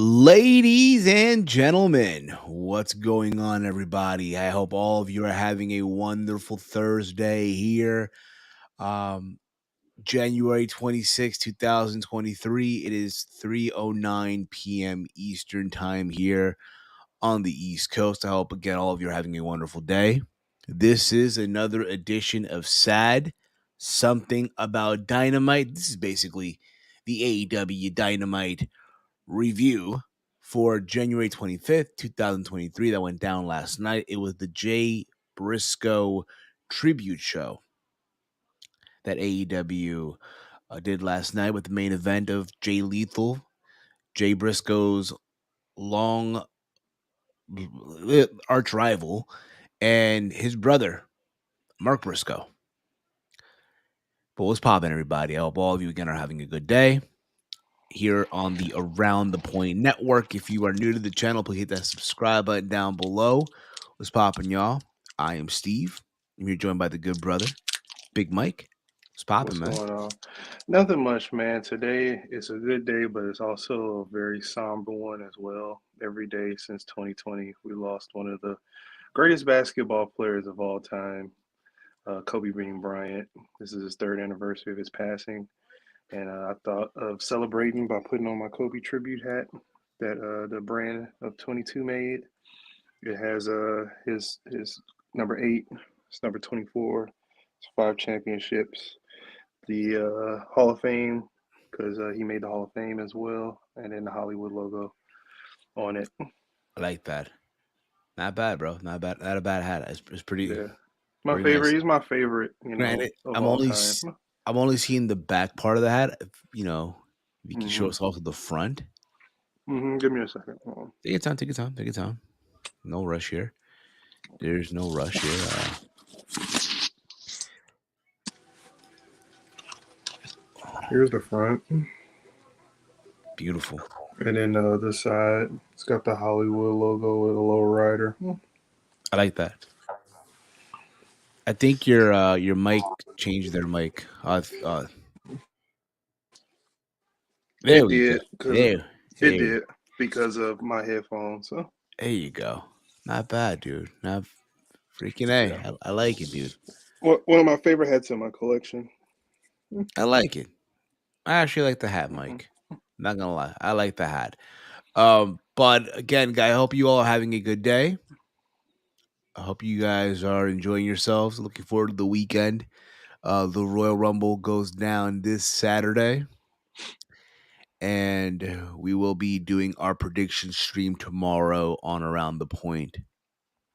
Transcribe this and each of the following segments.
Ladies and gentlemen, what's going on, everybody? I hope all of you are having a wonderful Thursday here. Um, January 26, 2023. It is 3:09 p.m. Eastern Time here on the East Coast. I hope, again, all of you are having a wonderful day. This is another edition of S.A.D, Something About Dynamite. This is basically the AEW Dynamite review for January 25th, 2023, that went down last night. It was the Jay Briscoe tribute show that AEW did last night, with the main event of Jay Lethal, Jay Briscoe's long arch rival, and his brother, Mark Briscoe. But what's poppin', everybody? I hope all of you again are having a good day here on the Around the Point Network. If you are new to the channel, please hit that subscribe button down below. What's poppin', y'all? I am Steve. I'm here joined by the good brother, Big Mike. What's poppin', man? What's going on? Nothing much, man. Today is a good day, but it's also a very somber one as well. Every day since 2020, we lost one of the greatest basketball players of all time, Kobe Bean Bryant. This is his third anniversary of his passing, and I thought of celebrating by putting on my Kobe tribute hat that the brand of 22 made. It has his number 8, it's number 24, it's 5 championships, the Hall of Fame, because he made the Hall of Fame as well, and then the Hollywood logo on it. I like that. Not bad, bro. Not bad. Not a bad hat. It's pretty Yeah, my pretty favorite. nice. He's my favorite, Granted, of all time. I'm only seeing the back part of the hat. If you can show hmm us also the front. Give me a second. Take your time. Take your time. Take your time. No rush here. There's no rush here. Here's the front, Beautiful. and then the other side, it's got the Hollywood logo with a low rider. I like that. I think your mic changed their mic. There It we go. did because it There, did because of my headphones. So there you go. Not bad, dude. Not freaking A. yeah, I like it, dude. one of my favorite hats in my collection. I like it. I actually like the hat, hmm Mike. Not gonna lie, I like the hat. But again, guy, I hope you all are having a good day. I hope you guys are enjoying yourselves. Looking forward to the weekend. The Royal Rumble goes down this Saturday, and we will be doing our prediction stream tomorrow on Around the Point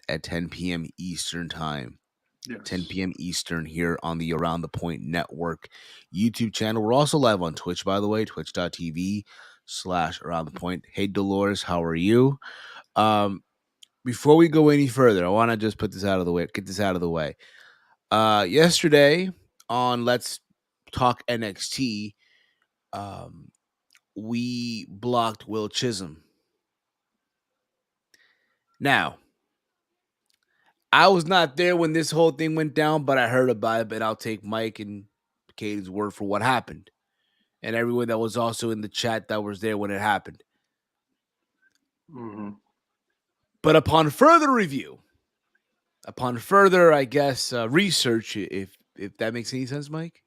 at 10 p.m. Eastern Time. 10 Yes. p.m. Eastern here on the Around the Point Network YouTube channel. We're also live on Twitch, by the way, twitch.tv/Around the Point. Hey, Dolores, how are you? Before we go any further, I want to just put this out of the way, get this out of the way. Yesterday on Let's Talk NXT, we blocked Will Chisholm. Now, I was not there when this whole thing went down, but I heard about it, but I'll take Mike and Katie's word for what happened, and everyone that was also in the chat that was there when it happened. hmm But upon further review, upon further, I guess, research, if that makes any sense, Mike.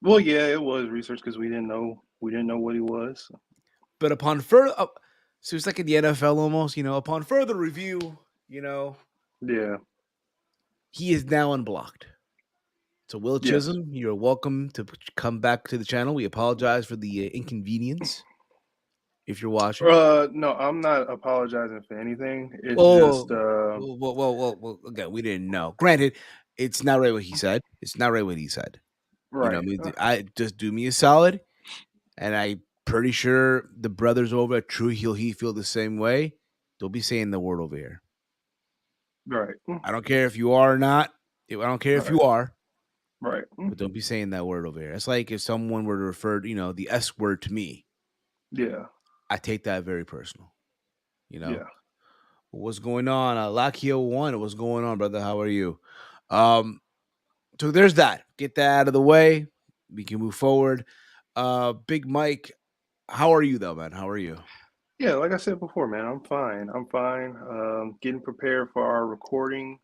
Well, yeah, it was research because we didn't know what he was. But upon further, so it's like in the NFL almost, upon further review, Yeah. he is now unblocked. So Will Yes. Chisholm, you're welcome to come back to the channel. We apologize for the inconvenience if you're watching. No, I'm not apologizing for anything. It's just Oh, well, again, we didn't know. Granted, it's not right what he said. It's not right what he said. I right. mean, I just do me a solid, and I'm pretty sure the brothers over at True Heel he feel the same way. Don't be saying the word over here. Right. I don't care if you are or not. I don't care if Right. you are, Right. but don't be saying that word over here. It's like if someone were to refer, the S word to me. Yeah. I take that very personal. Yeah. What's going on? Lakio one. What's going on, brother? How are you? Um, so there's that. Get that out of the way. We can move forward. Big Mike, how are you though, man? How are you? Yeah, like I said before, man, I'm fine. I'm fine. Getting prepared for our recording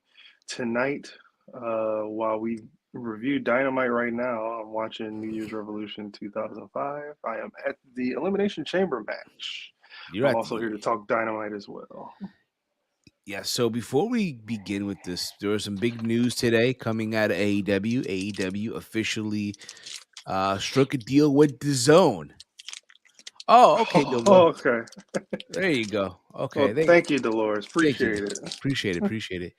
tonight. While we review Dynamite right now, I'm watching New Year's Revolution 2005. I am at the Elimination Chamber match. You're I'm at also here to the talk Dynamite as well. Yeah, so before we begin with this, there was some big news today coming out of AEW. AEW officially struck a deal with the Zone. Oh, okay, Dildo. Okay. There you go. Okay, Well, they thank you, Dolores. thank you. Appreciate it. Appreciate it.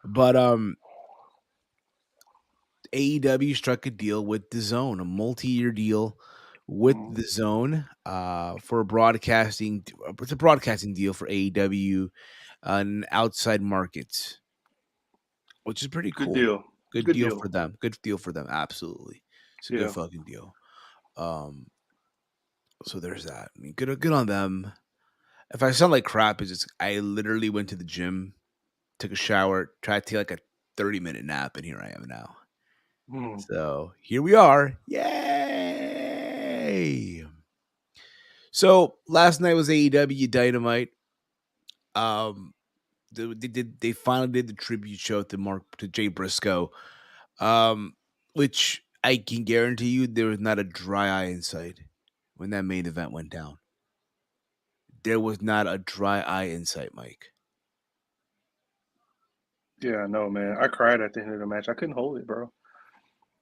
But AEW struck a deal with the Zone, a multi-year deal with Mhm. the Zone for a broadcasting. It's a broadcasting deal for AEW on outside markets, which is pretty Good cool. deal. Good Good deal deal. for them. Good deal for them. Absolutely, it's a good Yeah. fucking deal. Um, so there's that. I mean, good on them. If I sound like crap, is just I literally went to the gym, took a shower, tried to take like a 30-minute nap, and here I am now. Hmm. So here we are. Yay! So last night was AEW Dynamite. Um, they finally did the tribute show to Jay Briscoe. Which I can guarantee you there was not a dry eye in sight when that main event went down. There was not a dry eye in sight, Mike. Yeah, no, man. I cried at the end of the match. I couldn't hold it, bro.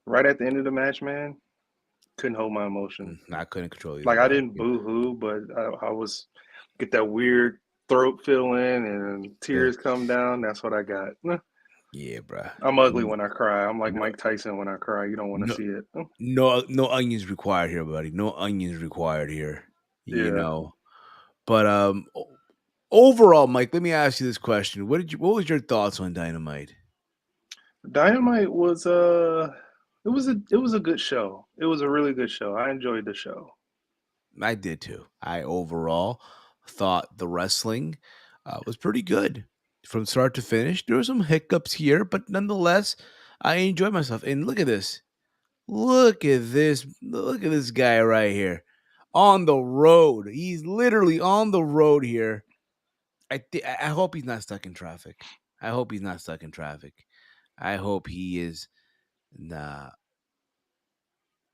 Right at the end of the match, man, couldn't hold my emotion. I couldn't control either, Like I bro. didn't boo hoo, but I was get that weird throat feeling and Yeah, tears come down. That's what I got. yeah, bro. I'm ugly when I cry. I'm like No, Mike Tyson when I cry. You don't want to no, see it. no onions required here, buddy. No onions required here. You Yeah, know. But overall, Mike, let me ask you this question: What was your thoughts on Dynamite? Dynamite was it was a good show. It was a really good show. I enjoyed the show. I did too. I overall thought the wrestling was pretty good from start to finish. There were some hiccups here, but nonetheless, I enjoyed myself. And look at this. Look at this. Look at this guy right here on the road. He's literally on the road here. I hope he's not stuck in traffic. I hope he's not stuck in traffic. I hope he is not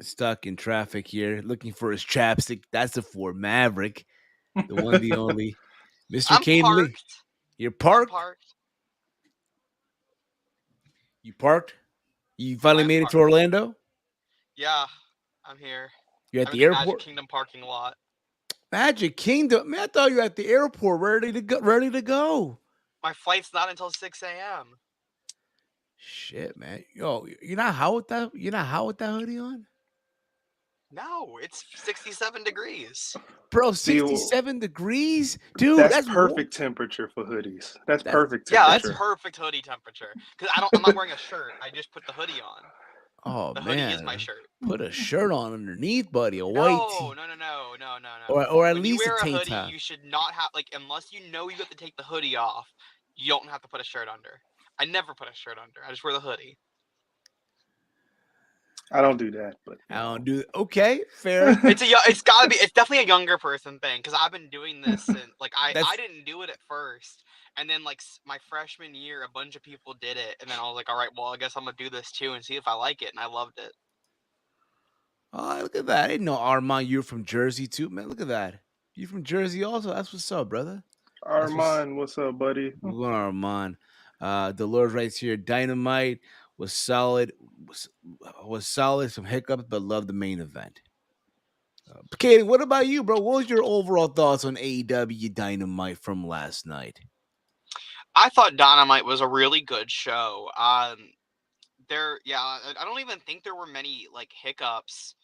stuck in traffic here looking for his chapstick. That's the Ford Maverick, the one, the only. Mr. I'm Kane Lee. parked. You're I'm parked? parked. You parked? You finally I'm made it to parked. Orlando? Yeah, I'm here. You're at I'm in the the Magic airport? Kingdom parking lot. Magic Kingdom? Man, I thought you were at the airport ready to go. Ready to go. My flight's not until 6 a.m. Shit, man. Yo, you're not hot with that? You're not hot with that hoodie on? No, it's 67 degrees. Bro, See, 67 degrees? Dude, that's that's warm. perfect temperature for hoodies. That's That's perfect Yeah, that's that's temperature. perfect hoodie temperature. Because I'm not wearing a shirt. I just put the hoodie on. oh The hoodie is my man. shirt. Put a shirt on underneath, buddy. A white No, tee. no, no, no, no, no, no. Or at When you least a wear a tank hoodie, top. you should not have unless you know you have to take the hoodie off. You don't have to put a shirt under. I never put a shirt under. I just wear the hoodie. I don't do that, but I don't do okay, fair. It's definitely a younger person thing because I've been doing this since I That's didn't do it at first, and then my freshman year a bunch of people did it, and then I was like, all right, well I guess I'm gonna do this too and see if I like it, and I loved it. oh, look at that. I didn't know Armand, you're from Jersey too, man. Look at that. You from Jersey also? That's what's up, brother. That's what's Armand, what's up, buddy? What's going on, Armand. The Lord writes here, Dynamite was solid, was solid, some hiccups, but love the main event. Katie, what about you, bro? What was your overall thoughts on AEW Dynamite from last night? I thought Dynamite was a really good show. I don't even think there were many hiccups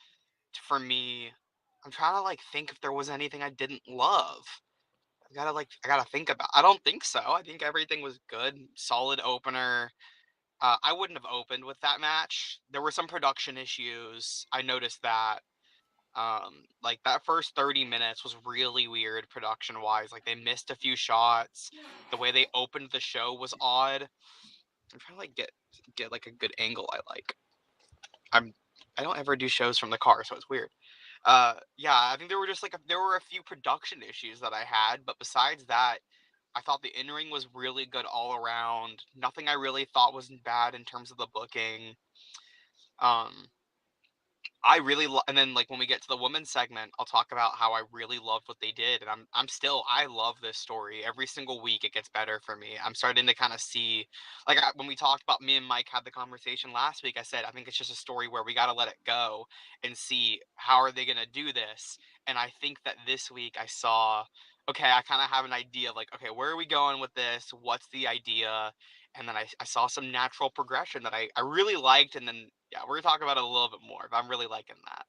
for me. I'm trying to think if there was anything I didn't love. I gotta think about. I don't think so. I think everything was good. Solid opener. I wouldn't have opened with that match. There were some production issues. I noticed that. That first 30 minutes was really weird production wise. Like they missed a few shots. The way they opened the show was odd. I'm trying to get a good angle I like. I'm I don't ever do shows from the car, so it's weird. Yeah, I think there were just there were a few production issues that I had, but besides that, I thought the in ring was really good all around. Nothing I really thought was bad in terms of the booking. Um, I really and then like when we get to the women's segment, I'll talk about how I really loved what they did, and I love this story. Every single week it gets better for me. I'm starting to kind of see, when we talked about, me and Mike had the conversation last week. I said I think it's just a story where we got to let it go and see how are they going to do this. And I think that this week I saw, okay, I kind of have an idea of like, okay, where are we going with this? What's the idea? And then I saw some natural progression that I really liked, and then yeah, we're gonna talk about it a little bit more, but I'm really liking that.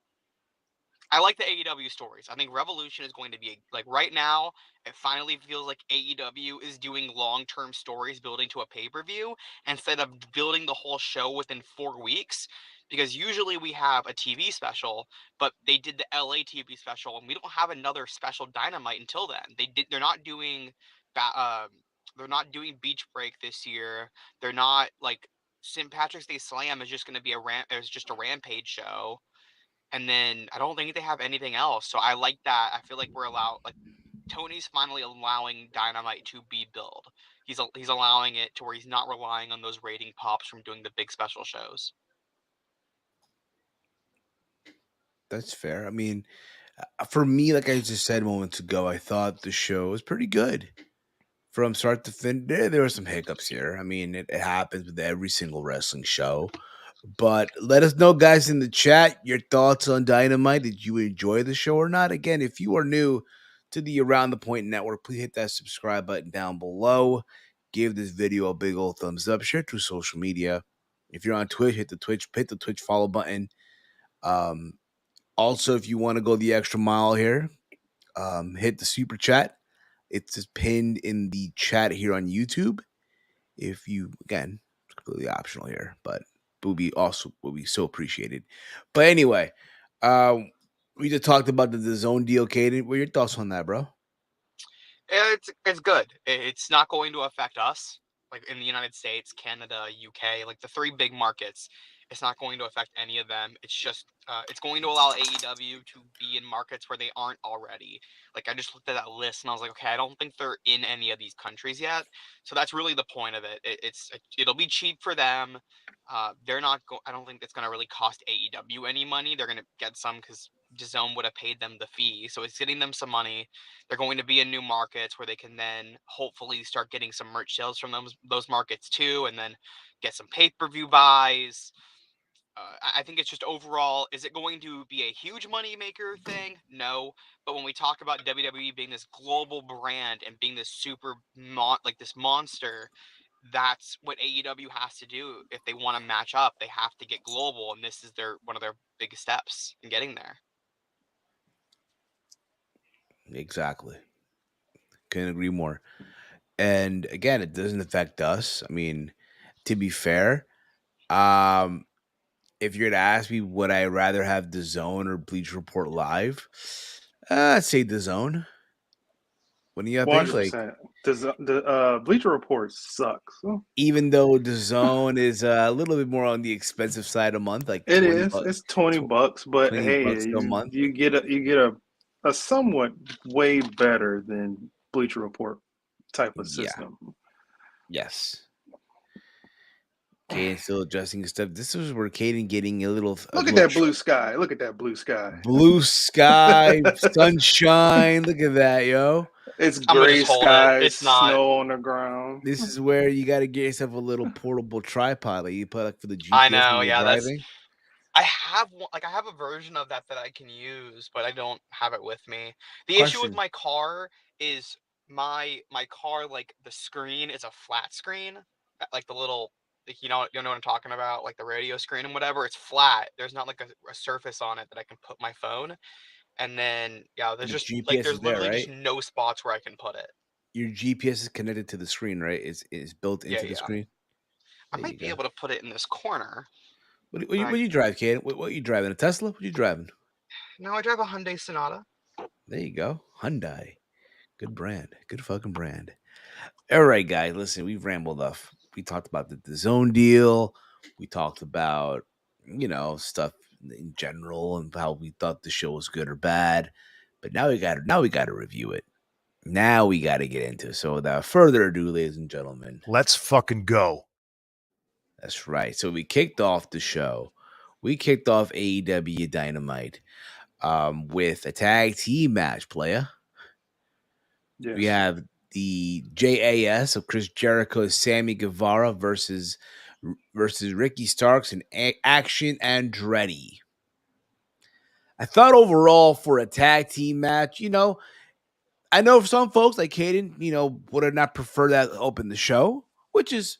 I like the AEW stories. I think Revolution is going to be like right now. It finally feels like AEW is doing long-term stories, building to a pay-per-view instead of building the whole show within 4 weeks. Because usually we have a TV special, but they did the LA TV special, and we don't have another special Dynamite until then. They're not doing, they're not doing Beach Break this year. They're not like St. Patrick's Day Slam is just going to be is just a Rampage show, and then I don't think they have anything else. So I like that. I feel like Tony's finally allowing Dynamite to be billed. He's allowing it to where he's not relying on those rating pops from doing the big special shows. That's fair. I mean, for me, like I just said moments ago, I thought the show was pretty good from start to finish. There were some hiccups here. I mean, it happens with every single wrestling show. But let us know, guys, in the chat your thoughts on Dynamite. Did you enjoy the show or not? Again, if you are new to the Around the Point Network, please hit that subscribe button down below. Give this video a big old thumbs up. Share it through social media. If you're on Twitch, hit the Twitch follow button. Um, Also, if you want to go the extra mile here, hit the super chat. It's just pinned in the chat here on YouTube. If you, again, it's completely optional here, but it would be so appreciated. But anyway, we just talked about the zone deal, Caden. What are your thoughts on that, bro? It's good. It's not going to affect us, like in the United States, Canada, UK, like the three big markets. It's not going to affect any of them. It's just it's going to allow AEW to be in markets where they aren't already. Like I just looked at that list and I was like, okay, I don't think they're in any of these countries yet. So that's really the point of it. It'll be cheap for them. They're not. I don't think it's going to really cost AEW any money. They're going to get some because DAZN would have paid them the fee, so it's getting them some money. They're going to be in new markets where they can then hopefully start getting some merch sales from those markets too, and then get some pay-per-view buys. I think it's just overall, is it going to be a huge money maker thing? No. But when we talk about WWE being this global brand and being this this monster, that's what AEW has to do if they want to match up. They have to get global, and this is one of their biggest steps in getting there. Exactly. Couldn't agree more. And again, it doesn't affect us. I mean, to be fair, um, if you're to ask me, would I rather have the Zone or Bleach Report live? I'd say the Zone. What do you think? Like, 100%. Does the Bleacher Report sucks? even though the Zone is a little bit more on the expensive side a month, like It 20 is. bucks, It's $20, but 20 hey, bucks a month. you get a somewhat way better than Bleacher Report type of Yeah. system. Yes. Caden still adjusting his stuff. This is where Caden getting a little. Look at that blue sky. Look at that blue sky. Blue sky, sunshine. Look at that, yo. It's I'm gonna gray just hold it. skies, It's not. snow on the ground. This is where you got to get yourself a little portable tripod that you put like for the GPS I when know. you're Yeah, driving. I have one, I have a version of that I can use, but I don't have it with me. The issue with Question. my car is my car, like the screen is a flat screen, like the little, like, you know what I'm talking about, like the radio screen and whatever. It's flat. There's not like a surface on it that I can put my phone. And then yeah, there's The just like GPS is there's there, literally just right? no spots where I can put it. Your GPS is connected to the screen, right? Is built Yeah, into the yeah. screen. I There might you be go. able to put it in this corner. What you drive, Caden? What you driving? A Tesla? What you driving? No, I drive a Hyundai Sonata. There you go. Hyundai. Good brand. Good fucking brand. All right, guys. Listen, we've rambled off. We talked about the zone deal. We talked about, stuff in general and how we thought the show was good or bad. But now we got to review it. Now we got to get into it. So without further ado, ladies and gentlemen, let's fucking go. That's right. So we kicked off the show. We kicked off AEW Dynamite with a tag team match, player. Yes. We have the JAS of Chris Jericho, Sammy Guevara versus Ricky Starks and Action Andretti. I thought overall for a tag team match, I know some folks like Caden, would have not preferred that open the show, which is,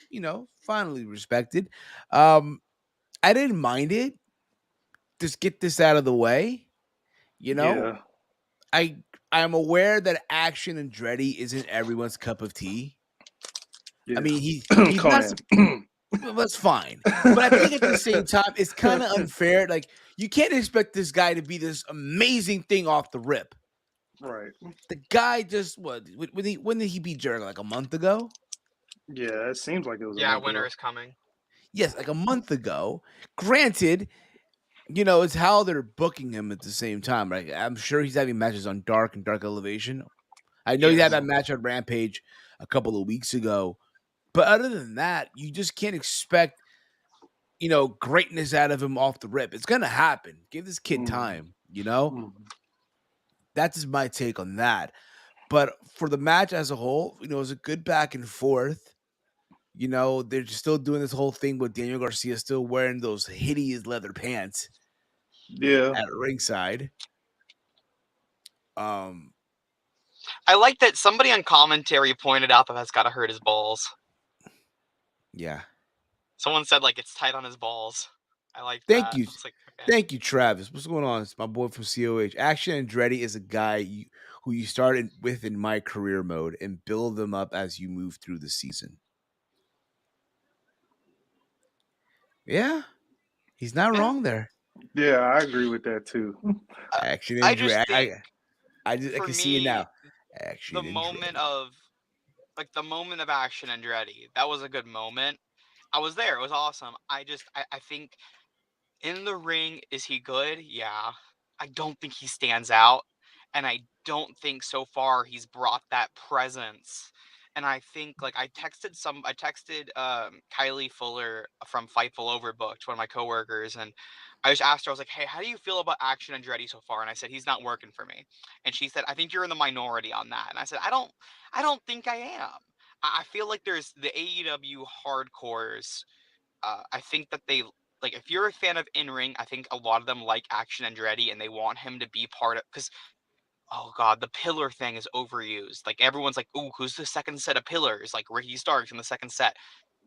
finally respected. I didn't mind it. Just get this out of the way. Yeah. I'm aware that Action Andretti isn't everyone's cup of tea. Yeah. I mean, he's not. Well, that's fine, but I think at the same time, it's kind of unfair. Like, you can't expect this guy to be this amazing thing off the rip. Right. The guy just when did he beat Jericho? Like a month ago? Yeah, it seems like it was. Yeah, winter is coming. Yes, like a month ago. Granted, it's how they're booking him at the same time, right? I'm sure he's having matches on Dark and Dark Elevation. I know he had that match on Rampage a couple of weeks ago. But other than that, you just can't expect, greatness out of him off the rip. It's going to happen. Give this kid time, That's just my take on that. But for the match as a whole, it was a good back and forth. They're still doing this whole thing with Daniel Garcia still wearing those hideous leather pants. Yeah. At ringside. I like that somebody on commentary pointed out that that's got to hurt his balls. Yeah. Someone said it's tight on his balls. I like that. Thank you. Okay. Thank you, Travis. What's going on? It's my boy from COH. Action Andretti is a guy who you started with in my career mode and build them up as you move through the season. Yeah. He's not wrong there. Yeah, I agree with that too. Action Andretti. I can see it now. The moment of Action Andretti, that was a good moment. I was there. It was awesome. I think in the ring, is he good? Yeah. I don't think he stands out. And I don't think so far he's brought that presence. And I think I texted Kylie Fuller from Fightful Overbooked, one of my coworkers, and I just asked her, I was like, hey, how do you feel about Action Andretti so far? And I said, he's not working for me. And she said, I think you're in the minority on that. And I said, I don't think I am. I feel like there's the AEW hardcores. I think that they if you're a fan of in-ring, I think a lot of them like Action Andretti and they want him to be part of, because oh god, the pillar thing is overused. Everyone's like, ooh, who's the second set of pillars? Like Ricky Starks in the second set.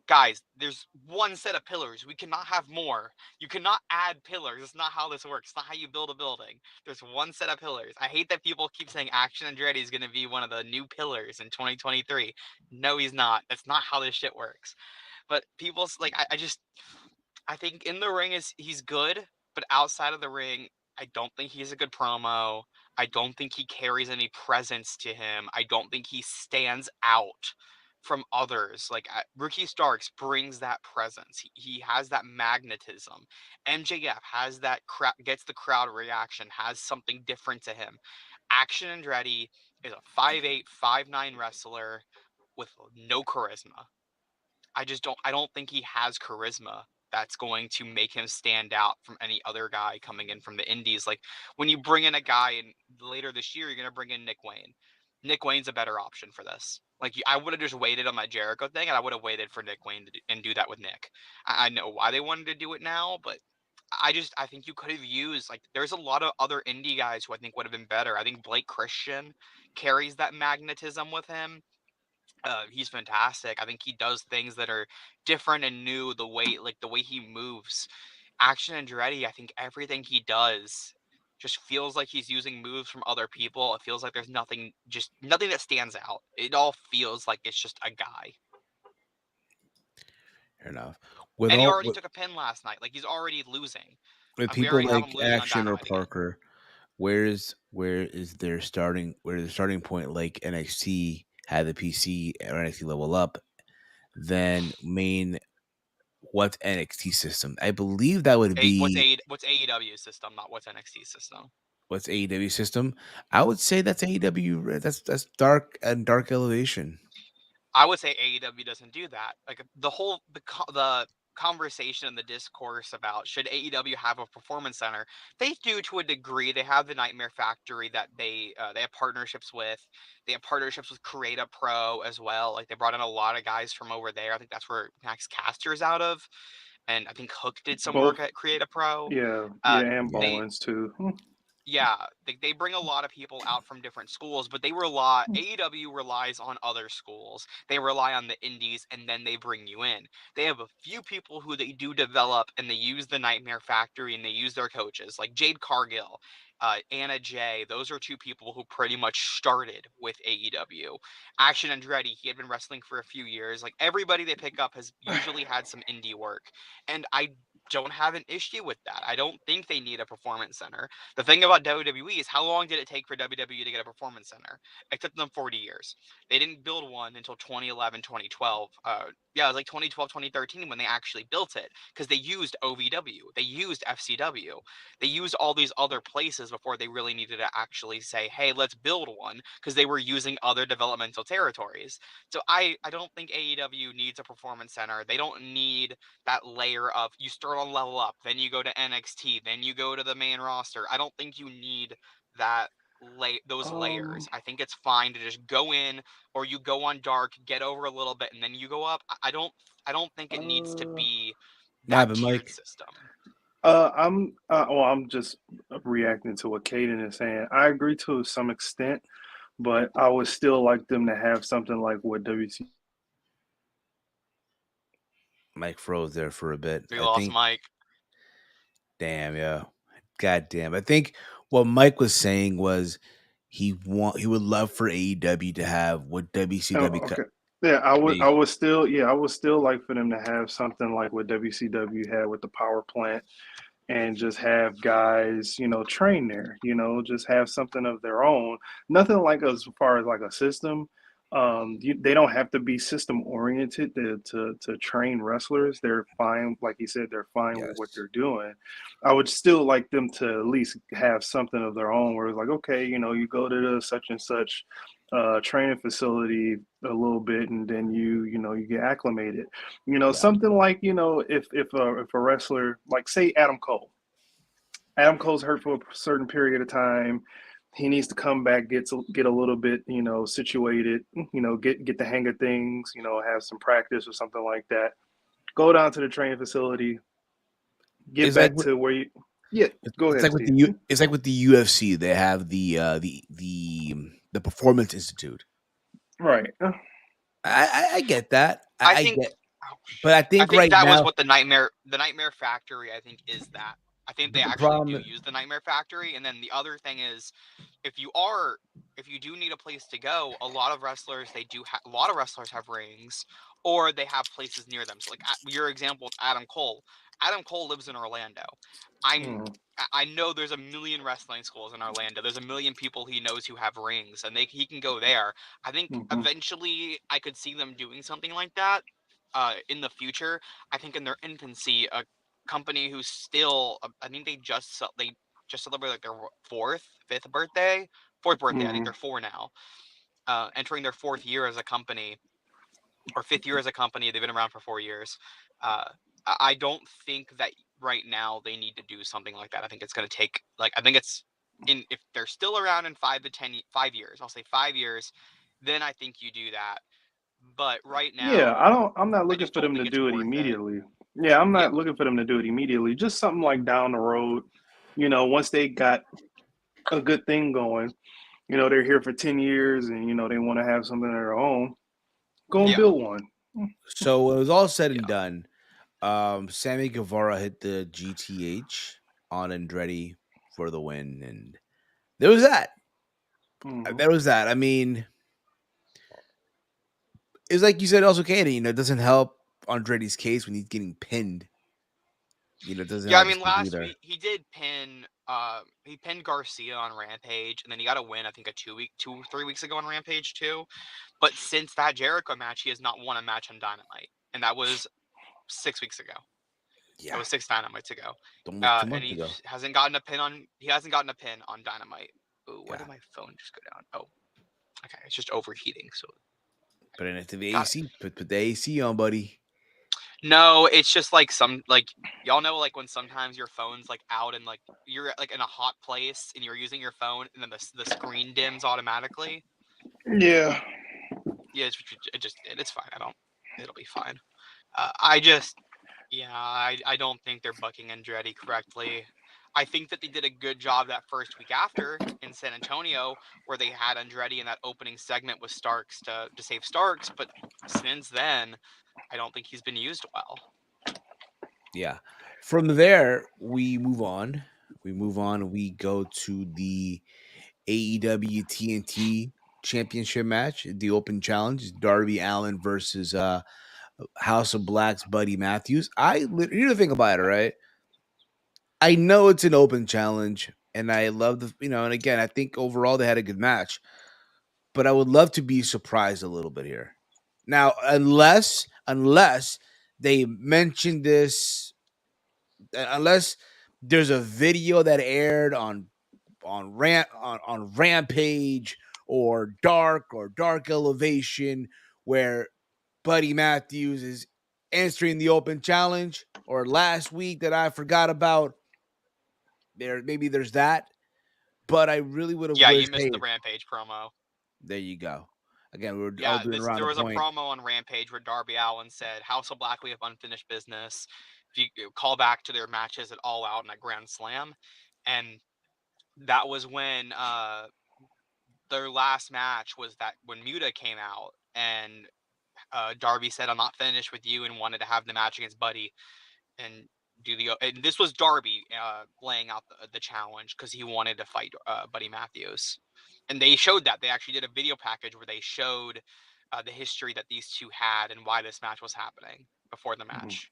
Guys, there's one set of pillars. We cannot have more. You cannot add pillars. It's not how this works. It's not how you build a building. There's one set of pillars. I hate that people keep saying Action Andretti is going to be one of the new pillars in 2023. No, he's not. That's not how this shit works. But people's I think in the ring he's good, but outside of the ring, I don't think he's a good promo. I don't think he carries any presence to him. I don't think he stands out from others. Ricky Starks brings that presence. He has that magnetism. MJF has that gets the crowd reaction, has something different to him. Action Andretti is a 5'8", 5'9" wrestler with no charisma. I don't think he has charisma that's going to make him stand out from any other guy coming in from the indies. When you bring in a guy in later this year, you're going to bring in Nick Wayne. Nick Wayne's a better option for this. I would have just waited on my Jericho thing, and I would have waited for Nick Wayne and do that with Nick. I know why they wanted to do it now, but I think you could have used there's a lot of other indie guys who I think would have been better. I think Blake Christian carries that magnetism with him. He's fantastic. I think he does things that are different and new. The way he moves, Action Andretti. I think everything he does just feels like he's using moves from other people. It feels like there's nothing that stands out. It all feels like it's just a guy. Fair enough. And he already took a pin last night. He's already losing. With people like Action or Parker, where is their starting point? Like NXT had the PC or NXT level up, then main what's NXT system? I believe that would be What's AEW system, not what's NXT system. what's AEW system. I would say that's AEW. That's dark and dark elevation. I would say AEW doesn't do that. Like the conversation and the discourse about should AEW have a performance center, they do to a degree. They have the Nightmare Factory that they have partnerships with. They have partnerships with Create Pro as well. Like they brought in a lot of guys from over there. I think that's where Max Caster's out of, and I think Hook did some work Both, at Create Pro. yeah, Uh, yeah, and Yeah. they Bowens too. yeah, they bring a lot of people out from different schools, but AEW relies on other schools. They rely on the indies and then they bring you in. They have a few people who they do develop and they use the Nightmare Factory and they use their coaches like Jade Cargill, Anna Jay. Those are two people who pretty much started with AEW. Action Andretti, he had been wrestling for a few years. Like everybody they pick up has usually had some indie work. And I don't have an issue with that. I don't think they need a performance center. The thing about WWE is how long did it take for WWE to get a performance center? It took them 40 years. They didn't build one until 2011, 2012. Yeah, it was like 2012, 2013 when they actually built it because they used OVW, they used FCW, they used all these other places before they really needed to actually say, hey, let's build one because they were using other developmental territories. So I don't think AEW needs a performance center. They don't need that layer of you start on level up, then you go to NXT, then you go to the main roster. I don't think you need that those layers. um, I think it's fine to just go in or you go on dark, get over a little bit, and then you go up. I don't think it needs to uh, be What that happened, tiered Mike? system. I'm just reacting to what Caden is saying. I agree to some extent, but I would still like them to have something like what WC. Mike froze there for a bit. We I lost think. Mike. Damn, yeah. God damn. I think what Mike was saying was he would love for AEW to have what WCW Oh, okay. Yeah, there you I go. would still, yeah, I would still like for them to have something like what WCW had with the power plant and just have guys, train there, just have something of their own. Nothing like as far as like a system. They don't have to be system oriented to train wrestlers. They're fine, like you said, they're fine with what Yes. they're doing. I would still like them to at least have something of their own where it's like, okay, you go to the such and such training facility a little bit and then you get acclimated, Yeah. something like, if a wrestler like say Adam Cole's hurt for a certain period of time. He needs to come back, get a little bit, situated, get the hang of things, have some practice or something like that. Go down to the training facility, get It's like back to where you. Yeah, go it's ahead, like with Steve. it's like with the UFC. They have the Performance Institute. Right. I get that. I I think get, oh, but I I think think right that was now what the Nightmare Factory I think is that. I think they the actually do problem. use the Nightmare Factory, and then the other thing is if if you do need a place to go, a lot of wrestlers have rings or they have places near them. So like your example with Adam Cole. Adam Cole lives in Orlando. I'm Mm-hmm. I know there's a million wrestling schools in Orlando. There's a million people he knows who have rings and he can go there. I think Mm-hmm. eventually I could see them doing something like that in the future. I think in their infancy, a company who's still I think they just celebrated like their fifth birthday, fourth birthday. I think Mm-hmm. they're four now, entering their fourth year as a company or fifth year as a company. They've been around for 4 years. Uh, I don't think that right now they need to do something like that. I think it's going to take I think it's in if they're still around in 5 years. I'll say 5 years. Then I think you do that. But right Yeah, now, I'm not I looking just for don't them to think it's do it worth it. immediately. Yeah, I'm Yeah, not looking for them to do it immediately. Just something like down the road, once they got a good thing going, they're here for 10 years and, they want to have something of their own, go and yeah, build one. So when it was all said and yeah, done, Sammy Guevara hit the GTH on Andretti for the win, and there was that. Hmm. There was that. I mean, it's like you said, also, Katie. It doesn't help Andretti's case when he's getting pinned. It doesn't yeah. I help his mean, case last either. week he did pin. He pinned Garcia on Rampage, and then he got a win. I think 3 weeks ago on Rampage too. But since that Jericho match, he has not won a match on Dynamite, and that was 6 weeks ago. It Yeah, was 6 Dynamites ago. almost 2 months And he ago. hasn't gotten a pin on. He hasn't gotten a pin on Dynamite. Ooh, why Yeah, did my phone just go down? Oh, okay, it's just overheating. So put it into the got AC. Put the AC on, buddy. no. It's just like some like y'all know like when sometimes your phone's like out and like you're like in a hot place and you're using your phone and then the screen dims automatically. Yeah. Yeah, it just did. It's fine. I don't. It'll be fine. I just yeah, I don't think they're booking Andretti correctly. I think that they did a good job that first week after in San Antonio, where they had Andretti in that opening segment with Starks to save Starks, but since then, I don't think he's been used well. Yeah. From there, we move on. We move on. We go to the AEW TNT Championship match, the Open Challenge, Darby Allin versus House of Black's Buddy Matthews. Here's the thing about it, right? I know it's an open challenge, and I love and again, I think overall they had a good match, but I would love to be surprised a little bit here. Now, unless they mention this, unless there's a video that aired on Rampage or Dark Elevation where Buddy Matthews is answering the open challenge, or last week that I forgot about. Maybe there's that, but I really would have Yeah, you wished. missed the Hey, Rampage promo. there you go. Again, we were all Yeah, doing this around there the was a point. promo on Rampage where Darby Allin said, "House of Black, we have unfinished business." If you call back to their matches at All Out and at Grand Slam, and that was when their last match was that when Muta came out and Darby said, "I'm not finished with you," and wanted to have the match against Buddy and do the. And this was Darby laying out the challenge because he wanted to fight Buddy Matthews, and they showed that they actually did a video package where they showed the history that these two had and why this match was happening before the Mm-hmm. match.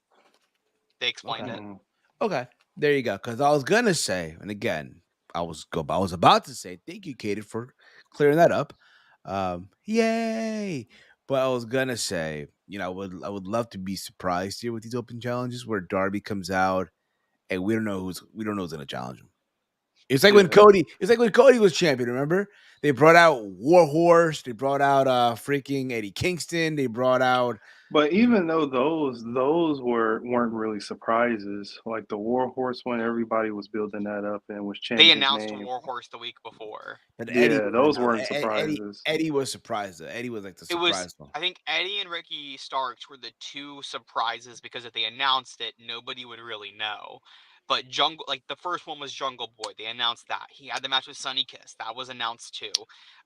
They explained Okay. it. Mm-hmm. Okay. There you go. Because I was gonna say, and again, I was about to say, thank you, Katie, for clearing that up. Yay! But I was gonna say, I would love to be surprised here with these open challenges where Darby comes out and we don't know who's gonna challenge him. Yeah. It's like when Cody was champion. Remember, they brought out Warhorse, they brought out freaking Eddie Kingston, they brought out But even though those weren't really surprises, like the Warhorse one, everybody was building that up and was They chanting his announced name. Warhorse the week before. but Eddie Yeah, was those announced. weren't surprises. Eddie was surprised. Eddie was like the It was, surprise one. I think, Eddie and Ricky Starks were the two surprises because if they announced it, nobody would really know. But Jungle, like the first one was Jungle Boy. They announced that he had the match with Sunny Kiss. That was announced too.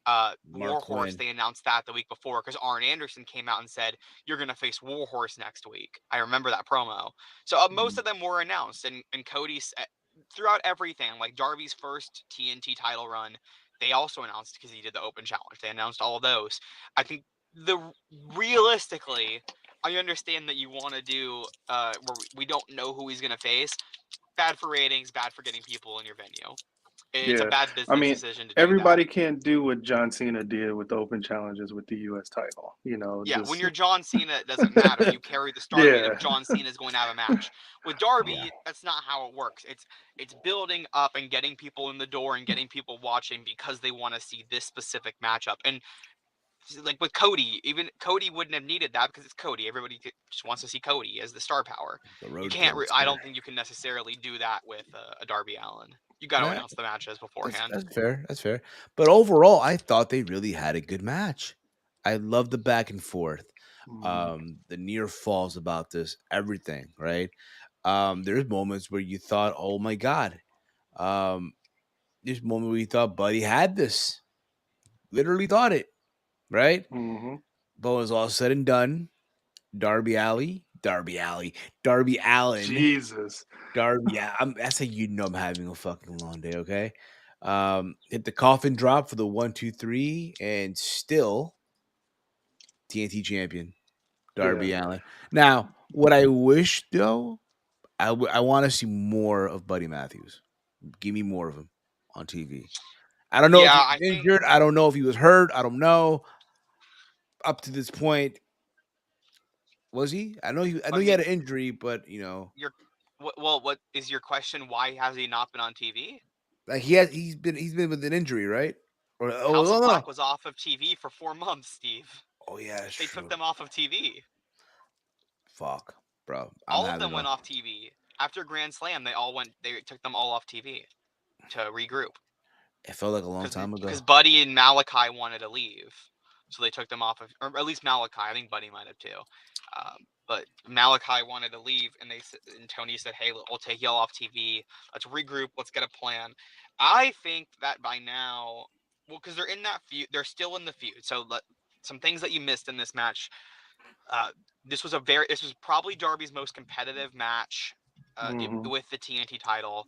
Mark Warhorse. Quinn. They announced that the week before because Arn Anderson came out and said you're gonna face Warhorse next week. I remember that promo. So most Mm-hmm. of them were announced, and Cody's throughout everything. Like Darby's first TNT title run, they also announced because he did the Open Challenge. They announced all of those. I think the realistically, I understand that you want to do where we don't know who he's gonna face. Bad for ratings, bad for getting people in your venue. It's a Yeah, bad I business mean, decision to do that. everybody can't do what John Cena did with the open challenges with the U.S. title. Yeah, when Just you're John Cena, it doesn't matter. You carry the star weight yeah, of John Cena is going to have a match. With Yeah. Darby, that's not how it works. It's building up and getting people in the door and getting people watching because they want to see this specific matchup. And like with Cody, even Cody wouldn't have needed that because it's Cody. Everybody just wants to see Cody as the star power. The You road can't. goes I there. don't think you can necessarily do that with a Darby Allin. You got to Yeah, announce the matches beforehand. that's fair. That's fair. But overall, I thought they really had a good match. I love the back and forth. mm, The near falls about this, everything, right? There's moments where you thought, oh my God. Um, there's a moment where you thought Buddy had this. Literally thought it, right? mm-hmm. But when it was all said and done, Darby Allen, Jesus, Darby. Yeah, that's how you know I'm having a fucking long day. Okay, hit the coffin drop for the 1, 2, 3, and still TNT champion yeah. Darby Allen. Now, what I wish though, I want to see more of Buddy Matthews. Give me more of him on TV. I don't know if Yeah, he I was think injured. I don't know if he was hurt. I don't know. Up to this point, Was he? I know he I had mean, an injury, but you know, what is your question? Why has he not been on TV? like he's been with an injury, right? Or House of Black no. was off of TV for 4 months, Steve. Oh yeah, that's They took true. them off of TV. Fuck, bro. I'm All of having them went a. off TV. After Grand Slam, they took them all off TV to regroup. It felt like a long time Because ago. Buddy and Malachi wanted to leave, so they took them off of, or at least Malachi. I think Buddy might have too, but Malachi wanted to leave, and Tony said, "Hey, we'll take y'all off TV. Let's regroup. Let's get a plan." I think that by now, well, because they're in that feud, they're still in the feud. So some things that you missed in this match. This was probably Darby's most competitive match Mm-hmm. with the TNT title,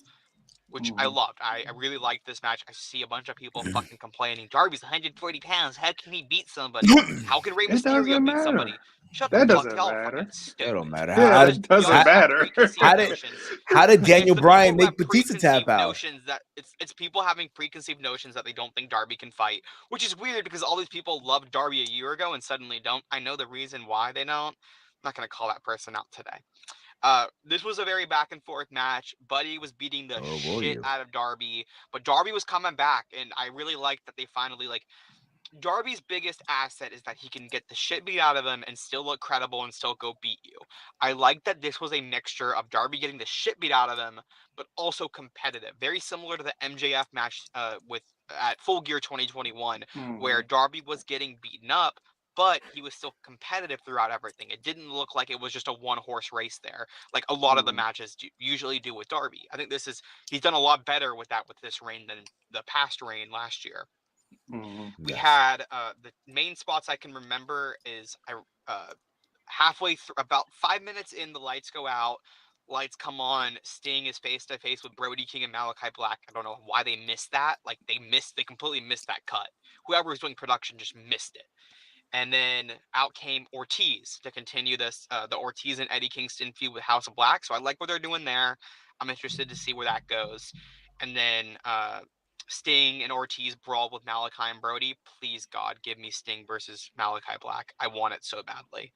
which I Mm-hmm. loved. I really liked this match. I see a bunch of people fucking complaining. Darby's 140 pounds. How can he beat somebody? How can Rey It Mysterio doesn't beat matter. somebody? Shut the That fuck. doesn't Y'all are fucking matter. That don't stupid. matter. Yeah, that Y'all doesn't just have matter. preconceived notions. How did It's Daniel the Bryan people who have make Batista tap preconceived out? notions that it's people having preconceived notions that they don't think Darby can fight, which is weird because all these people loved Darby a year ago and suddenly don't. I know the reason why they don't. I'm not gonna call that person out today. This was a very back and forth match. Buddy was beating the Oh, will shit you? out of Darby, but Darby was coming back, and I really liked that they finally Darby's biggest asset is that he can get the shit beat out of him and still look credible and still go beat you. I like that this was a mixture of Darby getting the shit beat out of him, but also competitive. Very similar to the MJF match with at Full Gear 2021, Mm-hmm. where Darby was getting beaten up, but he was still competitive throughout everything. It didn't look like it was just a one-horse race there, like a lot of the Mm-hmm. matches usually do with Darby. I think he's done a lot better with that with this reign than the past reign last year. Mm-hmm. We Yes. had the main spots I can remember is halfway through, about 5 minutes in, the lights go out, lights come on, Sting is face to face with Brody King and Malachi Black. I don't know why they missed that. Like they completely missed that cut. Whoever was doing production just missed it. And then out came Ortiz to continue this the Ortiz and Eddie Kingston feud with House of Black. So I like what they're doing there. I'm interested to see where that goes. And then Sting and Ortiz brawl with Malachi and Brody. Please God, give me Sting versus Malachi Black. I want it so badly.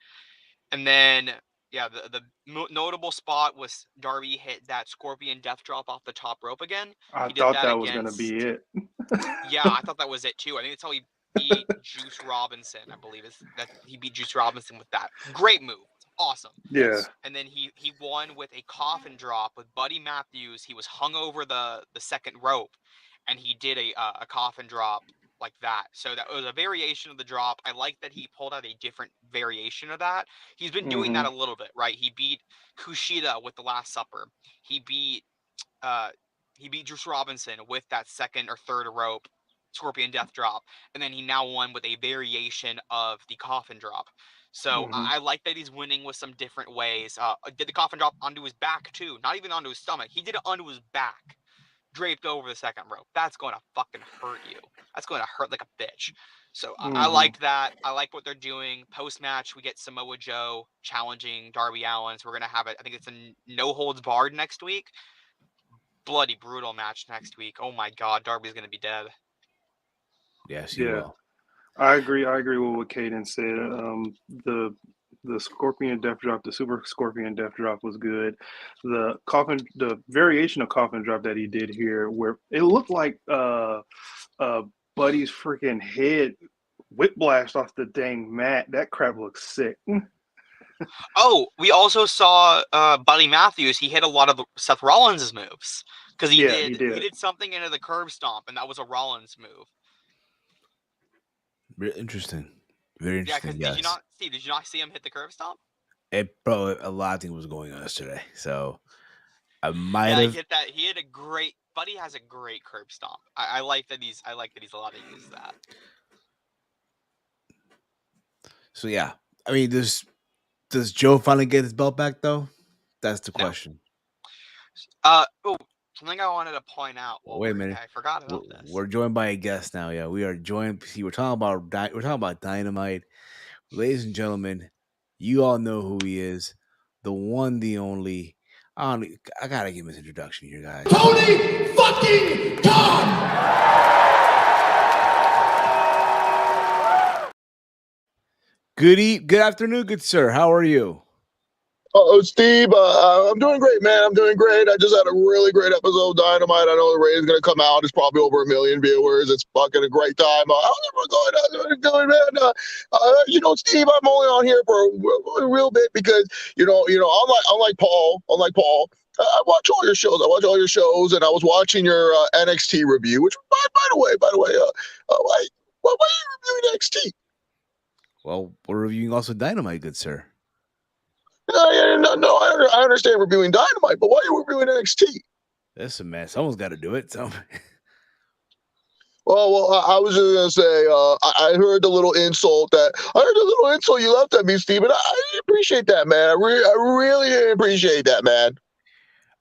And then yeah, the notable spot was Darby hit that Scorpion Death Drop off the top rope again. I He did thought that that was gonna be against. it. Yeah, I thought that was it too. I think that's how he beat Juice Robinson. I believe is that he beat Juice Robinson with that. Great move. Awesome. Yeah. And then he won with a coffin drop with Buddy Matthews. He was hung over the second rope, and he did a coffin drop like that. So that was a variation of the drop. I like that he pulled out a different variation of that. He's been doing Mm-hmm. that a little bit, right? He beat Kushida with the Last Supper. He beat Juice Robinson with that second or third rope Scorpion Death Drop, and then he now won with a variation of the Coffin Drop. So Mm-hmm. I like that he's winning with some different ways. Did the Coffin Drop onto his back too, not even onto his stomach. He did it onto his back, draped over the second rope. That's going to fucking hurt you. That's going to hurt like a bitch. So I Mm-hmm. liked that. I like what they're doing. Post match, we get Samoa Joe challenging Darby Allin. So we're gonna have it. I think it's a no holds barred next week. Bloody brutal match next week. Oh my God, Darby's gonna be dead. Yes, he Yeah. will. I agree with what Caden said. The Scorpion Death Drop, the Super Scorpion Death Drop was good. The variation of Coffin Drop that he did here, where it looked like Buddy's freaking head whiplashed off the dang mat. That crap looks sick. Oh, we also saw Buddy Matthews. He hit a lot of Seth Rollins' moves because he did something into the curb stomp, and that was a Rollins move. Very interesting. Very Yeah, interesting. because did you not see him hit the curb stomp? Bro, a lot of things was going on yesterday, so I might Yeah, have. he had a great. Buddy has a great curb stomp. I like that he's allowed to use that. So yeah, I mean, does Joe finally get his belt back though? That's the question. Something I wanted to point out. Wait a minute, I forgot about this. We're joined by a guest now. Yeah, we are joined. See, we're talking about Dynamite, ladies and gentlemen. You all know who he is, the one, the only. I gotta give him his introduction here, guys. Tony fucking Khan! Good afternoon, good sir. How are you? Steve, I'm doing great, man. I'm doing great. I just had a really great episode of Dynamite. I know the rating's going to come out. It's probably over 1 million viewers. It's fucking a great time. How's everyone going, man? Steve, I'm only on here for a real bit because, unlike Paul, I watch all your shows. And I was watching your NXT review, which, by the way, why are you reviewing NXT? Well, we're reviewing also Dynamite, good sir. No, I understand reviewing Dynamite, but why are you reviewing NXT? Listen, man, someone's got to do it. So. Well, I was just gonna say, I heard the little insult you left at me, Steven. I appreciate that, man. I really appreciate that, man.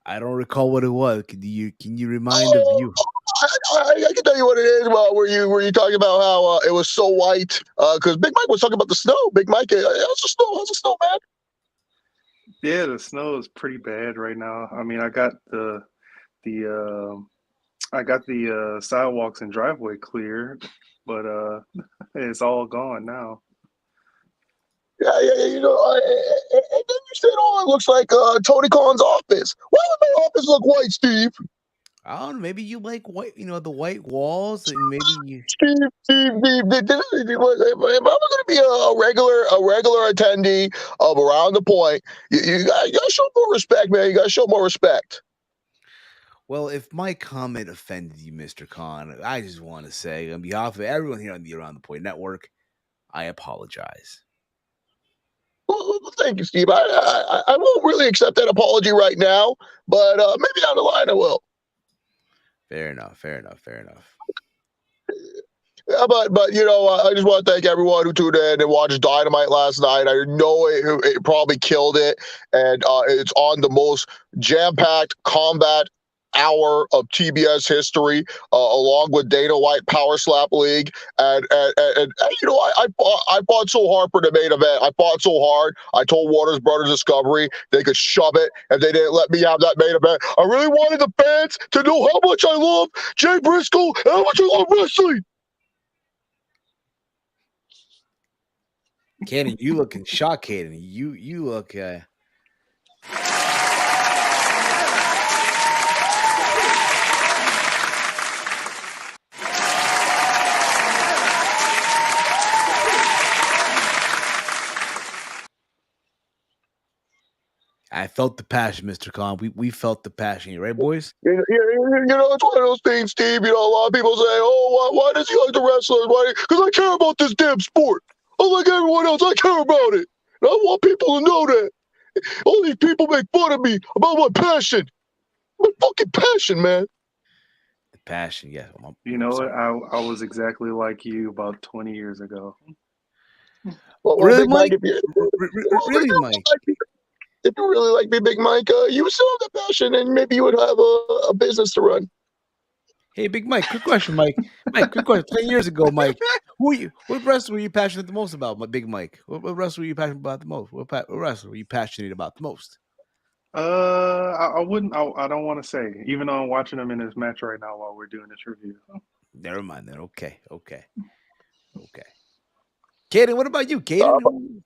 I don't recall what it was. Can you remind the viewer? I can tell you what it is. Well, were you talking about how it was so white? Because Big Mike was talking about the snow. Big Mike, how's the snow, man? Yeah, the snow is pretty bad right now. I mean, I got the sidewalks and driveway cleared, but it's all gone now. Yeah. And then you said, "Oh, it looks like Tony Khan's office." Why would my office look white, Steve? I don't know. Maybe you like white, the white walls, and maybe you. Steve, if I'm going to be a regular attendee of Around the Point, you got to show more respect, man. You got to show more respect. Well, if my comment offended you, Mr. Khan, I just want to say, on behalf of everyone here on the Around the Point Network, I apologize. Well, thank you, Steve. I won't really accept that apology right now, but maybe down the line I will. Fair enough. Yeah, but I just want to thank everyone who tuned in and watched Dynamite last night. I know it probably killed it, and it's on the most jam-packed combat hour of TBS history, along with Dana White Power Slap League, and I fought so hard for the main event. I fought so hard. I told Warner's Brothers Discovery they could shove it if they didn't let me have that main event. I really wanted the fans to know how much I love Jay Briscoe and how much I love wrestling. Cannon, you looking shocked, Cannon. You look. I felt the passion, Mr. Khan. We felt the passion, right, boys? It's one of those things, Steve. A lot of people say, "Oh, why does he like the wrestlers? Why? Because I care about this damn sport. Unlike everyone else, I care about it. And I want people to know that. All these people make fun of me about my passion. My fucking passion, man." The passion, yeah. You know what? I was exactly like you about 20 years ago. Well, really, Big Mike? Really, Mike? If you really like me, Big Mike, you would still have that passion, and maybe you would have a business to run. Hey, Big Mike, quick question, Mike. Mike, quick question. 10 years ago, Mike, what wrestler were you passionate the most about, my Big Mike? What wrestler were you passionate about the most? What wrestler were you passionate about the most? I wouldn't. I don't want to say, even though I'm watching them in this match right now while we're doing this review. Never mind then. Okay. Kaden, what about you, Kaden?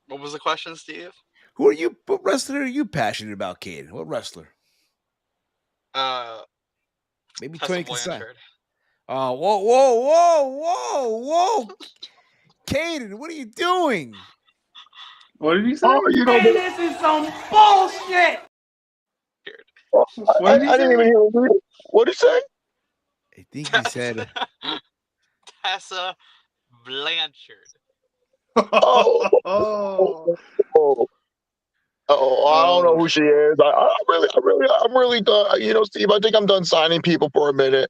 What was the question, Steve? What wrestler are you passionate about, Kaden? What wrestler? Maybe Tony Khan. Oh, whoa. Kaden, what are you doing? What did he say? Man, this is some bullshit. I didn't even hear him. What did he say? I think he said Tessa Blanchard. I don't know who she is. I'm really done. Steve, I think I'm done signing people for a minute.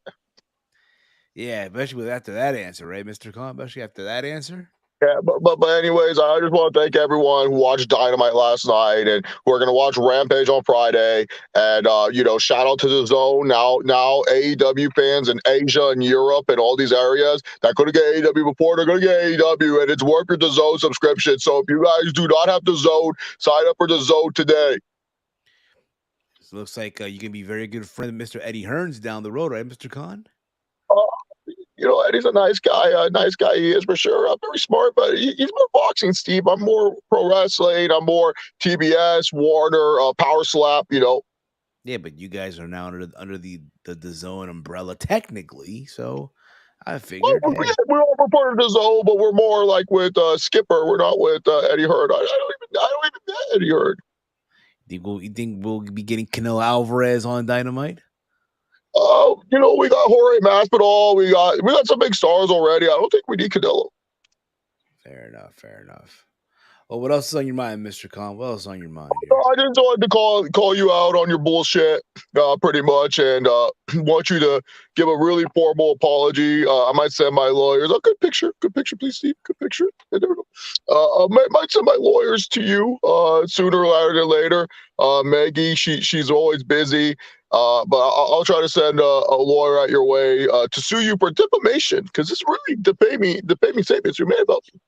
Yeah, especially after that answer, right, Mr. Khan? Especially after that answer. Yeah, but anyways, I just want to thank everyone who watched Dynamite last night and who are going to watch Rampage on Friday. And shout out to the Zone. Now AEW fans in Asia and Europe and all these areas that couldn't get AEW before, they're going to get AEW, and it's worth your DAZN subscription. So if you guys do not have DAZN, sign up for DAZN today. It looks like you can be very good friend of Mr. Eddie Hearns down the road, right, Mr. Khan? Eddie's a nice guy. Nice guy he is for sure. Very smart, but he's more boxing, Steve. I'm more pro wrestling. I'm more TBS, Warner, Power Slap. Yeah, but you guys are now under the zone umbrella technically, so I figured, Well, hey, we're all part of the zone, but we're more like with Skipper. We're not with Eddie Hurd. I don't even know Eddie Hurd. you think we'll be getting Canelo Alvarez on Dynamite? We got Jorge Masvidal. We got some big stars already. I don't think we need Canelo. Fair enough. Well, what else is on your mind, Mr. Khan? What else is on your mind here? I just wanted to call you out on your bullshit, pretty much, and want you to give a really formal apology. I might send my lawyers. Oh, good picture, please, Steve. Good picture. There we go. Might send my lawyers to you sooner rather than later. Maggie, she's always busy, but I'll try to send a lawyer out your way to sue you for defamation because it's really defaming statements you made about me.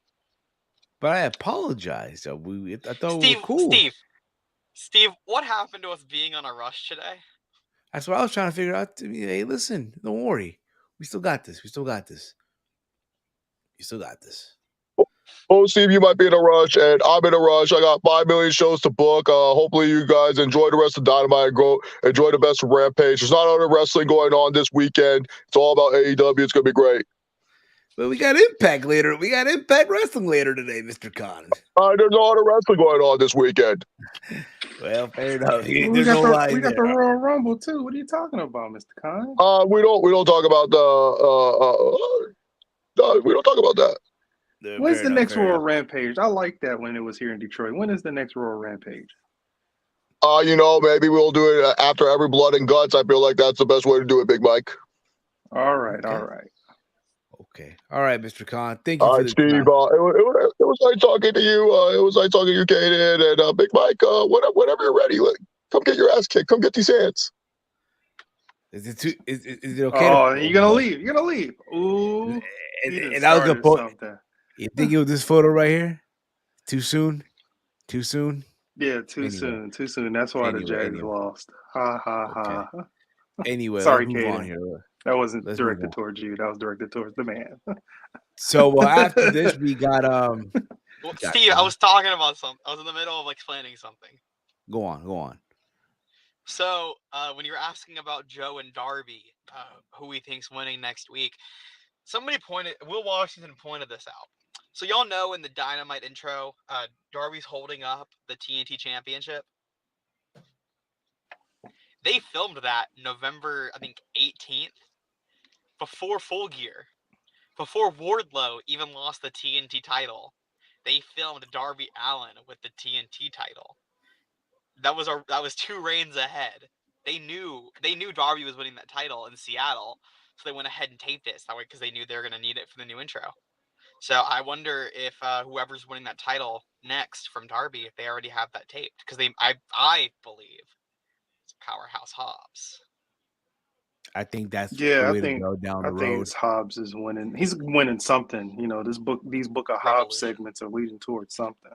But I apologize. I thought we were cool. Steve, what happened to us being on a rush today? That's what I was trying to figure out. Hey, listen, don't worry. We still got this. You still got this. Oh, Steve, you might be in a rush, and I'm in a rush. I got 5 million shows to book. Hopefully, you guys enjoy the rest of Dynamite. Enjoy the best of Rampage. There's not other wrestling going on this weekend. It's all about AEW. It's going to be great. But we got Impact later. We got Impact Wrestling later today, Mr. Collins. There's no other wrestling going on this weekend. Well, fair enough. We got the Royal Rumble too. What are you talking about, Mr. Khan? We don't talk about we don't talk about that. When's the next Royal Rampage? I like that when it was here in Detroit. When is the next Royal Rampage? Maybe we'll do it after every Blood and Guts. I feel like that's the best way to do it, Big Mike. All right. Okay. All right, Mr. Khan. Thank you for the Steve. It was nice talking to you. It was nice talking to you, Kaden, and Big Mike. Whenever you're ready, come get your ass kicked. Come get these hands. Is it okay? Oh, you're gonna leave. You're gonna leave. Ooh. And I was gonna put something. You think it was this photo right here? Too soon? Yeah, too soon. That's why the Jags lost. Ha. Anyway, sorry, let's move Kaden. on here. That wasn't directed towards you. That was directed towards the man. So after this, we got Steve, I was talking about something. I was in the middle of explaining something. Go on. So when you were asking about Joe and Darby, who he thinks winning next week, Will Washington pointed this out. So y'all know in the Dynamite intro, Darby's holding up the TNT Championship. They filmed that November, I think, 18th, before Full Gear, before Wardlow even lost the TNT title. They filmed Darby Allin with the TNT title. That was 2 reigns ahead. They knew Darby was winning that title in Seattle, so they went ahead and taped it that way because they knew they were going to need it for the new intro. So I wonder if whoever's winning that title next from Darby, if they already have that taped, because I believe it's Powerhouse Hobbs. I think that's the way to go down the road. I think Hobbs is winning. He's winning something. These book of Hobbs segments are leading towards something.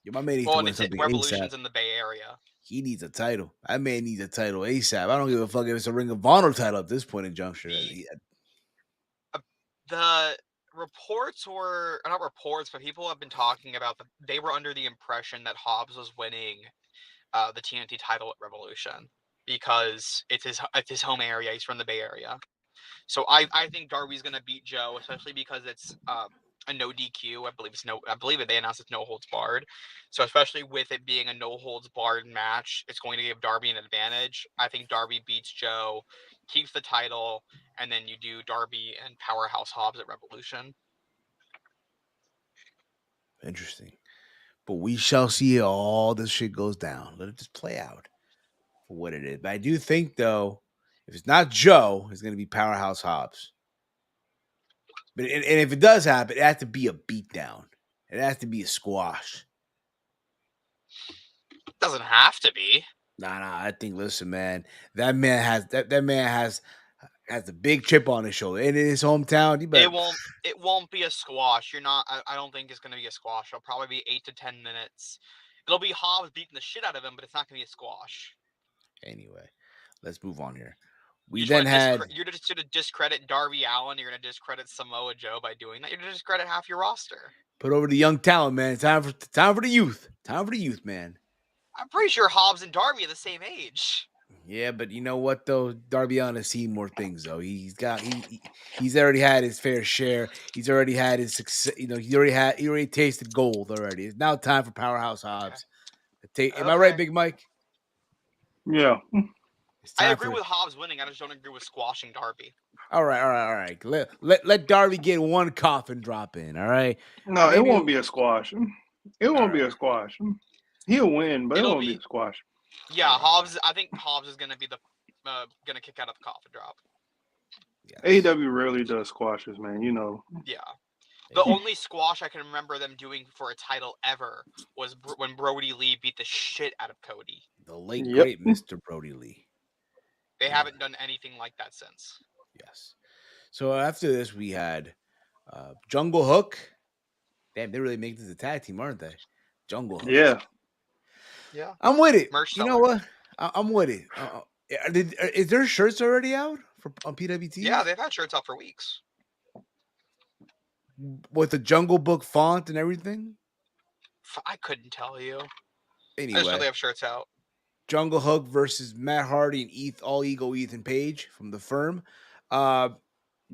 Yeah, my man needs to win something Revolution's ASAP. in the Bay Area. He needs a title. That man needs a title ASAP. I don't give a fuck if it's a Ring of Honor title at this point in juncture. The reports were not reports, but people have been talking about they were under the impression that Hobbs was winning the TNT title at Revolution because it's his home area. He's from the Bay Area. So I think Darby's gonna beat Joe, especially because it's a no DQ. I believe they announced it's no holds barred. So especially with it being a no holds barred match, it's going to give Darby an advantage. I think Darby beats Joe, keeps the title, and then you do Darby and Powerhouse Hobbs at Revolution. Interesting. But we shall see how all this shit goes down. Let it just play out for what it is. But I do think, though, if it's not Joe, it's going to be Powerhouse Hobbs. But and if it does happen, it has to be a beatdown. It has to be a squash. Doesn't have to be. Nah. I think, listen, man, that man has a big chip on his shoulder. And in his hometown, it won't be a squash. I don't think it's gonna be a squash. It'll probably be 8 to 10 minutes. It'll be Hobbs beating the shit out of him, but it's not gonna be a squash. Anyway, let's move on here. We then had you're just going to discredit Darby Allin. You're going to discredit Samoa Joe by doing that. You're going to discredit half your roster. put over the young talent, man. Time for the youth. Time for the youth, man. I'm pretty sure Hobbs and Darby are the same age. Yeah, but you know what though? Darby Allin has seen more things though. He's already had his fair share. He's already had his success. You know, he already tasted gold already. It's now time for Powerhouse Hobbs. Am I right, Big Mike? Yeah. I agree with Hobbs winning. I just don't agree with squashing Darby. All right. Let Darby get one coffin drop in. All right. No, it won't be a squash. It won't be a squash. He'll win, but it won't be a squash. Yeah, Hobbs. I think Hobbs is going to be gonna kick out of the coffin drop. Yes. AEW rarely does squashes, man. You know. Yeah. The only squash I can remember them doing for a title ever was when Brody Lee beat the shit out of Cody. The late great Mr. Brody Lee. They haven't done anything like that since. Yes. So after this, we had Jungle Hook. Damn, they really make this a tag team, aren't they? Jungle Hook. Yeah. Yeah. I'm with it. Merch you know what? I'm with it. Is there shirts already out on PWT? Yeah, they've had shirts out for weeks. With the Jungle Book font and everything? I couldn't tell you. Anyway. I just know they have shirts out. Jungle Hook versus Matt Hardy and All Ego Ethan Page from the Firm. The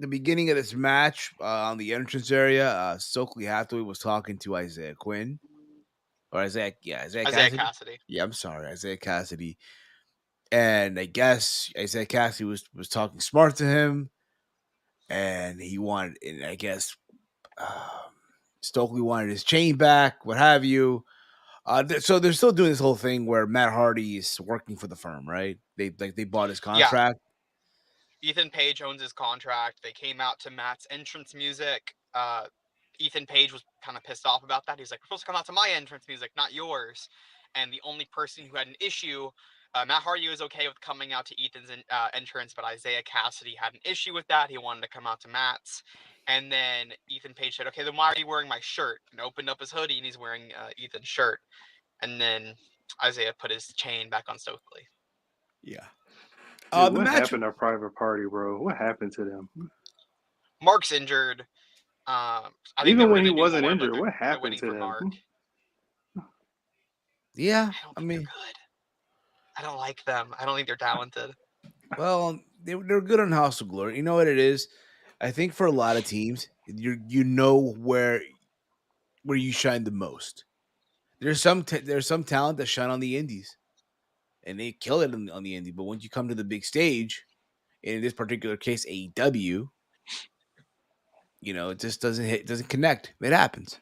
beginning of this match on the entrance area, Stokely Hathaway was talking to Isaiah Quinn. Or Isaiah Cassidy. Yeah, I'm sorry, Isaiah Cassidy. And I guess Isaiah Cassidy was talking smart to him. And he wanted, and I guess Stokely wanted his chain back, what have you. So they're still doing this whole thing where Matt Hardy is working for the Firm, right? They bought his contract. Yeah. Ethan Page owns his contract. They came out to Matt's entrance music. Ethan Page was kind of pissed off about that. He's like, "We're supposed to come out to my entrance music, not yours." And the only person who had an issue, Matt Hardy was okay with coming out to Ethan's entrance, but Isaiah Cassidy had an issue with that. He wanted to come out to Matt's. And then Ethan Page said, "Okay, then why are you wearing my shirt?" And opened up his hoodie, and he's wearing Ethan's shirt. And then Isaiah put his chain back on Stokely. Yeah. Dude, what happened to Private Party, bro? What happened to them? Mark's injured. I think even when he wasn't injured, what happened to them? Mark. Yeah, I mean, they're good. I don't like them. I don't think they're talented. Well, they're good on House of Glory. You know what it is? I think for a lot of teams, you know where you shine the most. There's some talent that shine on the indies, and they kill it on the indie. But once you come to the big stage, in this particular case, AEW, you know, it just doesn't connect. It happens.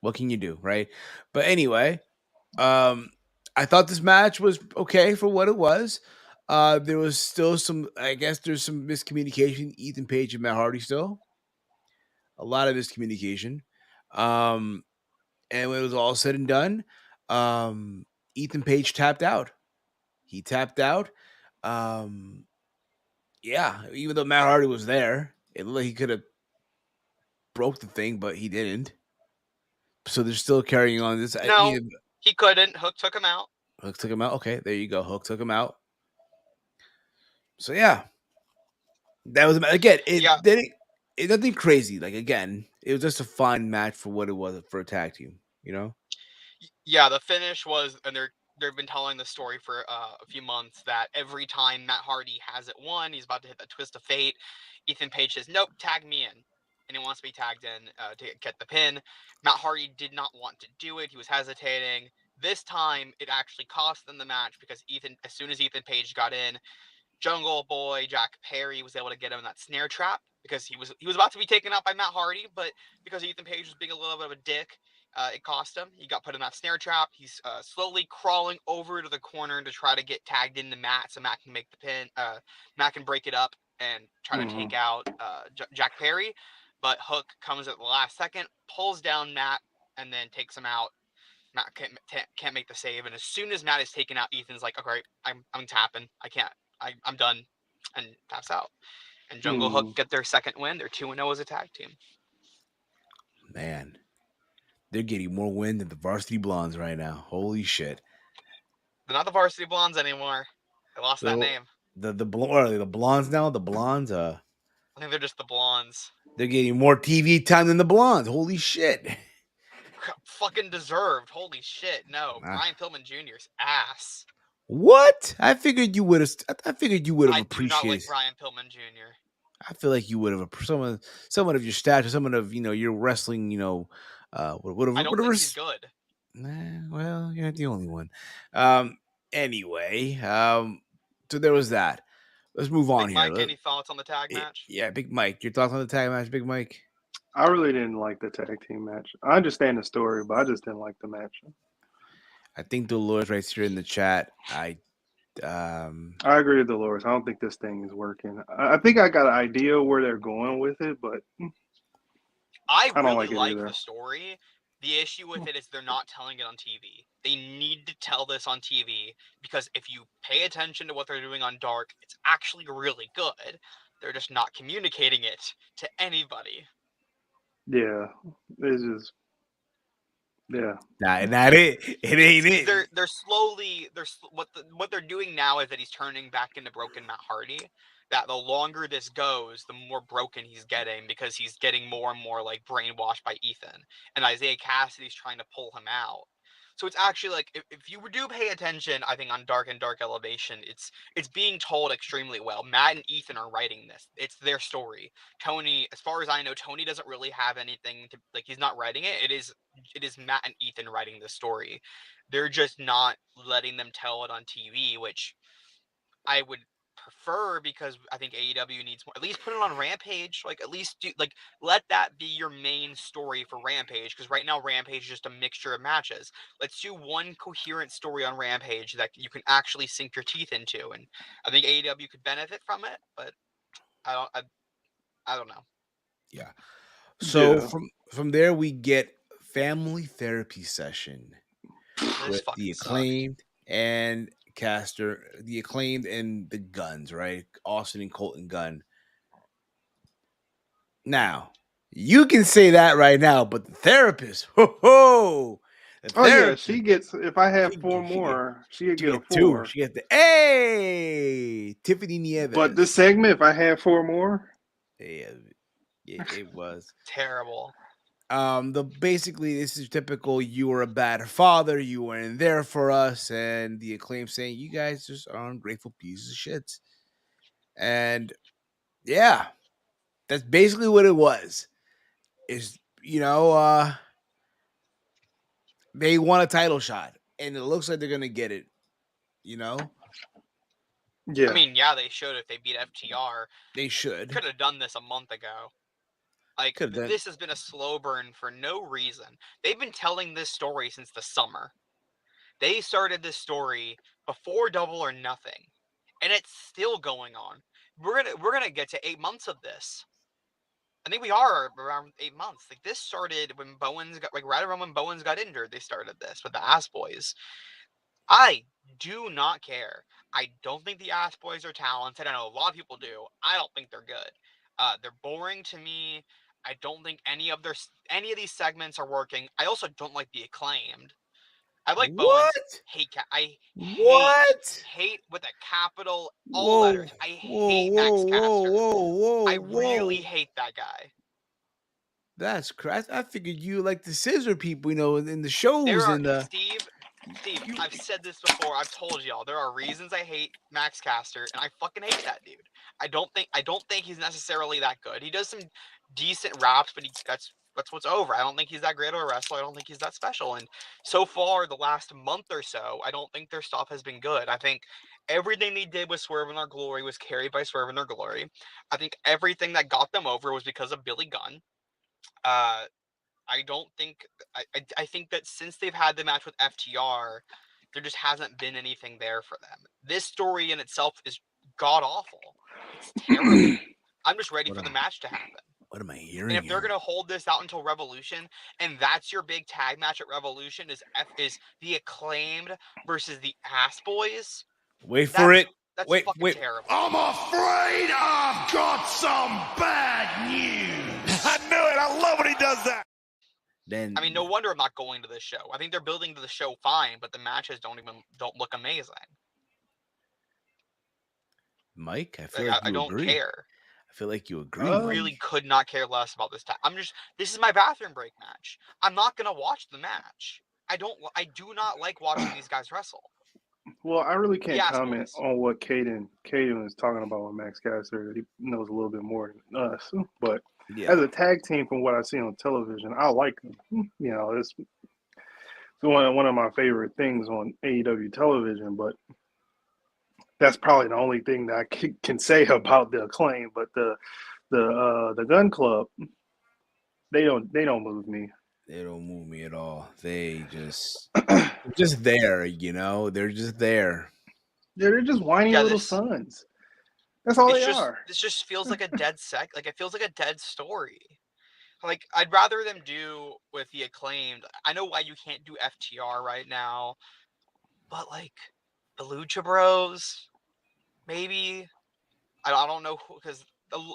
What can you do, right? But anyway, I thought this match was okay for what it was. There was still there's some miscommunication. Ethan Page and Matt Hardy still. A lot of miscommunication. And when it was all said and done, Ethan Page tapped out. He tapped out. Yeah, even though Matt Hardy was there, it looked like he could have broke the thing, but he didn't. So they're still carrying on this. No, he couldn't. Hook took him out. Okay, there you go. Hook took him out. So yeah, that was again. It nothing crazy. Like again, it was just a fine match for what it was for a tag team. You know. Yeah, the finish was, and they've been telling the story for a few months that every time Matt Hardy has it won, he's about to hit the twist of fate. Ethan Page says, "Nope, tag me in," and he wants to be tagged in to get the pin. Matt Hardy did not want to do it. He was hesitating. This time, it actually cost them the match because as soon as Ethan Page got in, Jungle Boy Jack Perry was able to get him in that snare trap because he was about to be taken out by Matt Hardy, but because Ethan Page was being a little bit of a dick, it cost him. He got put in that snare trap. He's slowly crawling over to the corner to try to get tagged into Matt so Matt can make the pin. Matt can break it up and try to take out Jack Perry, but Hook comes at the last second, pulls down Matt, and then takes him out. Matt can't make the save, and as soon as Matt is taken out, Ethan's like, "Okay, I'm tapping. I can't. I'm done," and taps out. And Jungle Hook get their second win. They're 2-0 as a tag team. Man, they're getting more win than the Varsity Blondes right now. Holy shit! They're not the Varsity Blondes anymore. They lost that name. The blondes now. The blondes. I think they're just the blondes. They're getting more TV time than the blondes. Holy shit! Fucking deserved. Holy shit. No, Ah. Brian Pillman Jr.'s ass. What? I figured you would have. I figured you would have I do not like appreciated. Brian Pillman Jr. I feel like you would have someone of your stature, someone of your wrestling. Would I have. don't think he's good. Nah, well, you're not the only one. Anyway, so there was that. Let's move on Big here. Mike, any thoughts on the tag match? Yeah, Big Mike. Your thoughts on the tag match, Big Mike? I really didn't like the tag team match. I understand the story, but I just didn't like the match. I think Dolores writes here in the chat. I agree with Dolores. I don't think this thing is working. I think I got an idea where they're going with it, but I don't really like it either. the story. The issue with it is they're not telling it on TV. They need to tell this on TV because if you pay attention to what they're doing on Dark, it's actually really good. They're just not communicating it to anybody. Yeah, it's just not it. It ain't it. They're slowly what they're doing now is that he's turning back into broken Matt Hardy. That the longer this goes, the more broken he's getting because he's getting more and more like brainwashed by Ethan. And Isaiah Cassidy's trying to pull him out. So it's actually like if you do pay attention, I think on Dark and Dark Elevation, it's being told extremely well. Matt and Ethan are writing this. It's their story. Tony, as far as I know, Tony doesn't really have anything to like. He's not writing it. It is Matt and Ethan writing the story. They're just not letting them tell it on TV, which I would prefer because I think AEW needs more. At least put it on Rampage. Like at least let that be your main story for Rampage because right now Rampage is just a mixture of matches. Let's do one coherent story on Rampage that you can actually sink your teeth into, and I think AEW could benefit from it. But I don't know. Yeah. So from there we get family therapy session with the Acclaimed and Caster, the Acclaimed and the Guns, right? Austin and Colton Gunn. Now, you can say that right now, but the therapist, yeah, she gets. If I have four more, she would get a 4. She gets the Tiffany Nieves. But this segment, if I had 4 more, yeah, it was terrible. Basically this is typical. You were a bad father. You weren't there for us, and the Acclaim saying you guys just are ungrateful pieces of shit. And yeah, that's basically what it was. Is they want a title shot, and it looks like they're gonna get it. Yeah. I mean, yeah, they should if they beat FTR. They should. Could have done this a month ago. Like, this has been a slow burn for no reason. They've been telling this story since the summer. They started this story before Double or Nothing, and it's still going on. We're gonna get to 8 months of this. I think we are around 8 months. Like this started when Bowens got right around when Bowens got injured. They started this with the Ass Boys. I do not care. I don't think the Ass Boys are talented. I know a lot of people do. I don't think they're good. They're boring to me. I don't think any of these segments are working. I also don't like the Acclaimed. I like Bowens. I hate with a capital all letters. I hate Max Caster. I really hate that guy. That's crazy. I figured you like the scissor people, in the shows. Steve, I've said this before. I've told y'all there are reasons I hate Max Caster, and I fucking hate that dude. I don't think he's necessarily that good. He does some decent raps, but that's what's over. I don't think he's that great of a wrestler. I don't think he's that special. And so far, the last month or so, I don't think their stuff has been good. I think everything they did with Swerve in Their Glory was carried by Swerve in Their Glory. I think everything that got them over was because of Billy Gunn. I think that since they've had the match with FTR, there just hasn't been anything there for them. This story in itself is god awful. It's terrible. I'm just ready for the match to happen. What am I hearing? And if they're gonna hold this out until Revolution, and that's your big tag match at Revolution, is the Acclaimed versus the Ass Boys. Wait for it. That's fucking terrible. I'm afraid I've got some bad news. I knew it. I love when he does that. I mean, no wonder I'm not going to this show. I think they're building to the show fine, but the matches don't look amazing. Mike, I feel Like, like I you don't agree. care. I feel like you agree, I Mike. really could not care less about this. This is my bathroom break match. I'm not gonna watch the match. I do not like watching these guys wrestle. Well, I really The can't ass comment boys. on what Caden was talking about with Max Caster. He knows a little bit more than us. But Yeah. as a tag team, from what I see on television, I like them. You know, it's one of my favorite things on AEW television. But that's probably the only thing that I can say about the Acclaim. But the Gun Club, they don't move me. They don't move me at all. They're just there, you know? They're just there. They're just whiny Yeah, little sons. That's all they are. this just feels like a dead like it feels like a dead story. Like, I'd rather them do with the Acclaimed. I know why you can't do FTR right now, but like the Lucha Bros, maybe. I don't know, because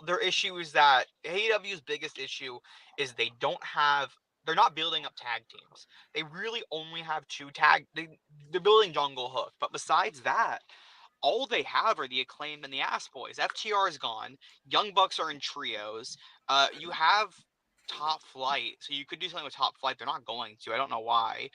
their issue is that AEW's biggest issue is they're not building up tag teams. They really only have they're building Jungle Hook, but besides that, all they have are the Acclaimed and the Ass Boys. FTR is gone. Young Bucks are in trios. You have Top Flight, so you could do something with Top Flight. They're not going to. I don't know why.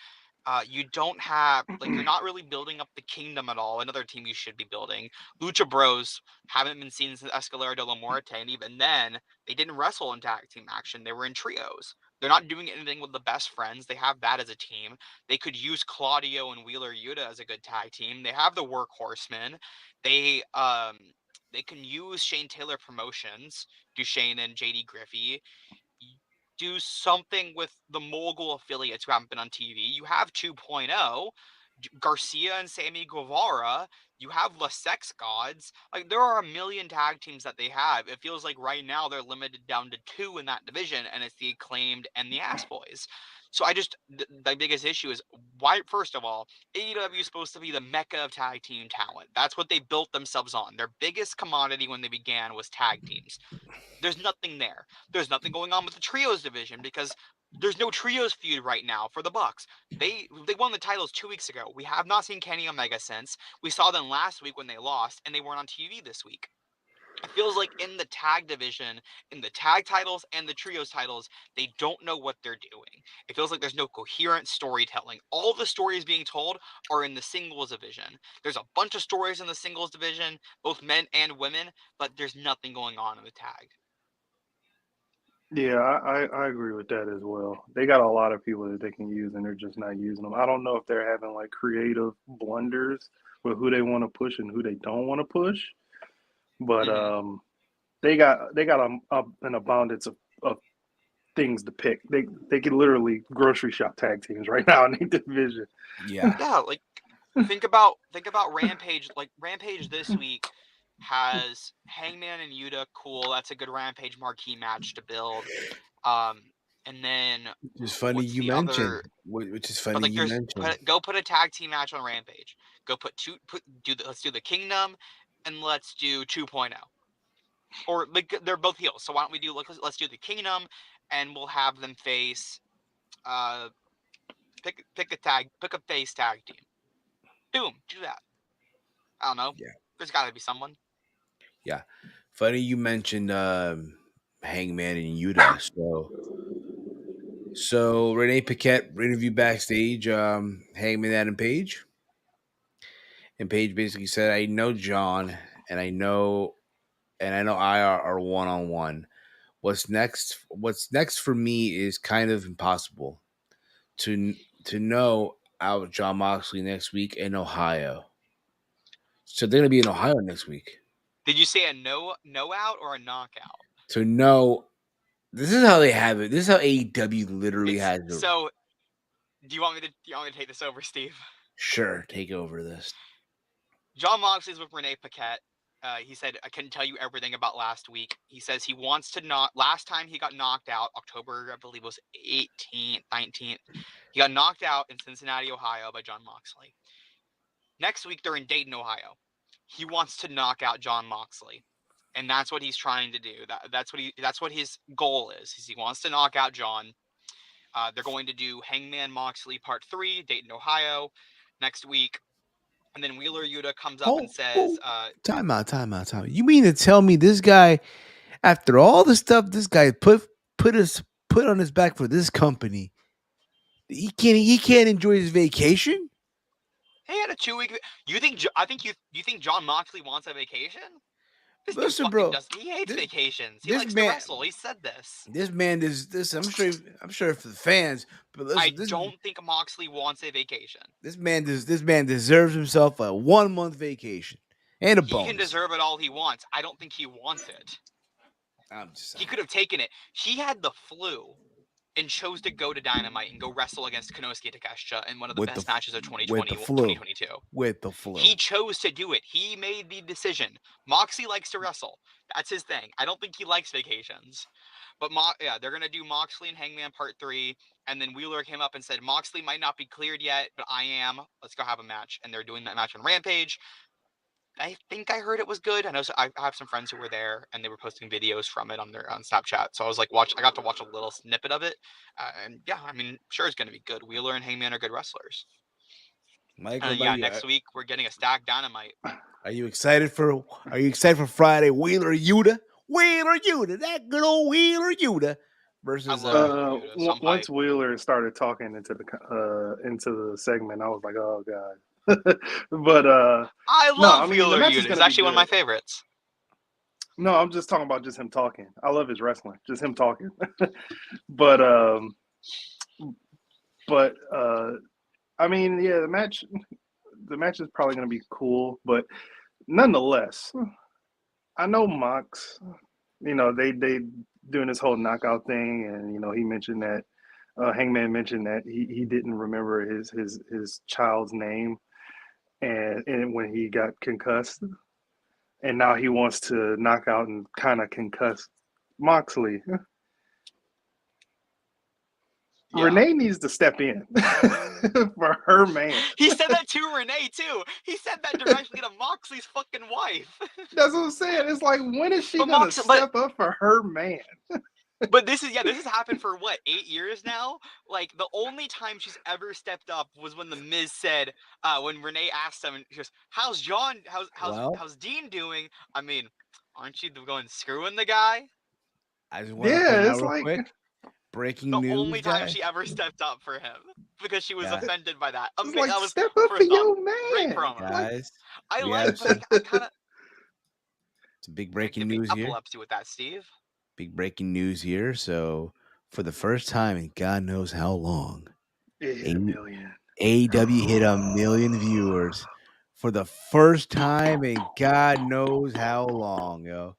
You don't have, like, you're not really building up the Kingdom at all. Another team you should be building. Lucha Bros haven't been seen since Escalera de la Muerte, and even then, they didn't wrestle in tag team action. They were in trios. They're not doing anything with the Best Friends. They have that as a team. They could use Claudio and Wheeler Yuta as a good tag team. They have the Workhorsemen. They can use Shane Taylor Promotions, Duchesne and JD Griffey. Do something with the Mogul affiliates who haven't been on TV. You have 2.0, Garcia and Sammy Guevara. You have the Sex Gods. Like, there are a million tag teams that they have. It feels like right now they're limited down to 2 in that division, and it's the Acclaimed and the Ass Boys. So the biggest issue is, why, first of all, AEW is supposed to be the mecca of tag team talent. That's what they built themselves on. Their biggest commodity when they began was tag teams. There's nothing there. There's nothing going on with the trios division because there's no trios feud right now for the Bucks. They won the titles 2 weeks ago. We have not seen Kenny Omega since. We saw them last week when they lost, and they weren't on TV this week. It feels like in the tag division, in the tag titles and the trios titles, they don't know what they're doing. It feels like there's no coherent storytelling. All the stories being told are in the singles division. There's a bunch of stories in the singles division, both men and women, but there's nothing going on in the tag. Yeah, I agree with that as well. They got a lot of people that they can use, and they're just not using them. I don't know if they're having like creative blunders with who they want to push and who they don't want to push, but they got an abundance of things to pick. They can literally grocery shop tag teams right now in the division. Yeah. Yeah, like, think about Rampage. Like, Rampage this week has Hangman and Yuta. Cool, that's a good Rampage marquee match to build. And then Which is funny what's you the mentioned. other? Which is But funny like, you mentioned. go put a tag team match on Rampage. Go let's do the Kingdom, and let's do 2.0. Or, like, they're both heels, so why don't we do, let's do the Kingdom, and we'll have them face pick a face tag team. Boom, do that. I don't know. Yeah. There's got to be someone. Yeah. Funny you mentioned Hangman and Yuta. So Renee Paquette interviewed backstage Hangman Adam Page. And Page basically said, I know John and I know I are one on one. What's next for me is kind of impossible to know out John Moxley next week in Ohio. So they're gonna be in Ohio next week. Did you say a no out or a knockout? To know this is how they have it. This is how AEW literally has it. So, do you want me to take this over, Steve? Sure, take over this. John Moxley's with Renee Paquette. He said, I couldn't tell you everything about last week. He says he wants to not. Last time he got knocked out, October, I believe, was 18th, 19th. He got knocked out in Cincinnati, Ohio by John Moxley. Next week, they're in Dayton, Ohio. He wants to knock out John Moxley. And that's what he's trying to do. That's what his goal is he wants to knock out John. They're going to do Hangman Moxley Part 3, Dayton, Ohio, next week. And then Wheeler Yuta comes up and says, time out. You mean to tell me this guy, after all the stuff this guy put on his back for this company, he can't enjoy his vacation? "He had a 2-week. You think? You think John Moxley wants a vacation? This dude Listen, fucking bro, does. He hates vacations. He this likes to man- wrestle. He said this. This man is this. I'm sure for the fans, but listen, I don't think Moxley wants a vacation. This man deserves himself a 1-month vacation and a He bonus. can deserve it all he wants. I don't think he wants it. He could have taken it. He had the flu and chose to go to Dynamite and go wrestle against Konosuke Takeshita in one of the best matches of 2022. With the flu. He chose to do it. He made the decision. Moxie likes to wrestle. That's his thing. I don't think he likes vacations. But they're going to do Moxley and Hangman Part 3. And then Wheeler came up and said, Moxley might not be cleared yet, but I am. Let's go have a match. And they're doing that match on Rampage. I think I heard it was good. I know I have some friends who were there, and they were posting videos from it on Snapchat. So I was like, I got to watch a little snippet of it, and yeah, I mean, sure, it's going to be good. Wheeler and Hangman are good wrestlers. Michael, next week we're getting a stacked Dynamite. Are you excited for Friday? Wheeler Yuta, that good old Wheeler Yuta versus. Once Wheeler started talking into the segment, I was like, oh god. But I love Wheeler Yuta. It's actually one of my favorites. No, I'm just talking about just him talking. I love his wrestling, just him talking. but I mean, yeah, the match is probably going to be cool, but nonetheless, I know Mox. You know, they doing this whole knockout thing, and you know, he mentioned that Hangman mentioned that he didn't remember his child's name. And when he got concussed, and now he wants to knock out and kind of concuss Moxley. Yeah. Renee needs to step in for her man. He said that to Renee too. He said that directly to Moxley's fucking wife. That's what I'm saying. It's like, when is she gonna step up for her man? But this has happened for what, 8 years now? Like, the only time she's ever stepped up was when the Miz said, when Renee asked him, she goes, "How's John? How's Dean doing?" I mean, aren't you going screwing the guy? I just want to point out real quick. Breaking news. The only time she ever stepped up for him because she was offended by that. Like, that was step up for your man. Great promo. Guys, I kind of. It's a big breaking news here. Epilepsy with that, Steve. Big breaking news here. So, for the first time in God knows how long, AEW hit 1 million viewers for the first time in God knows how long, yo.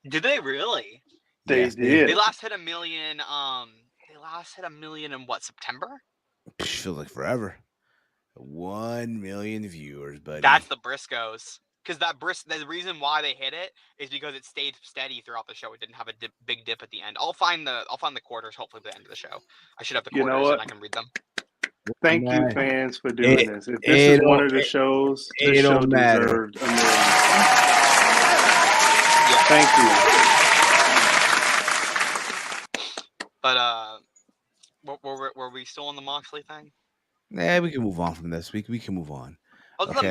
Did they really? They did. They last hit 1 million. They last hit 1 million in what, September? Feels like forever. 1 million viewers, buddy. That's the Briscoes. Because the reason why they hit it is because it stayed steady throughout the show. It didn't have a big dip at the end. I'll find the quarters hopefully at the end of the show. I should have the quarters and I can read them. Thank you, fans, for doing this. If this is one of the shows, this show deserved $1 million. Yeah, thank you. But were we still on the Moxley thing? Nah, we can move on from this. We can move on. I was in the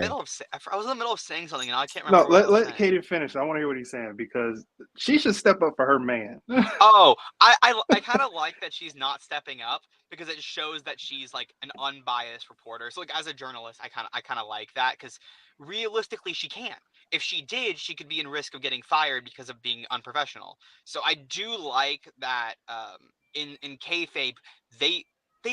middle of saying something, and I can't remember. No, let Katie finish. I want to hear what he's saying because she should step up for her man. Oh, I kind of like that she's not stepping up because it shows that she's like an unbiased reporter. So like as a journalist, I kind of like that because realistically she can't. If she did, she could be in risk of getting fired because of being unprofessional. So I do like that. In kayfabe, they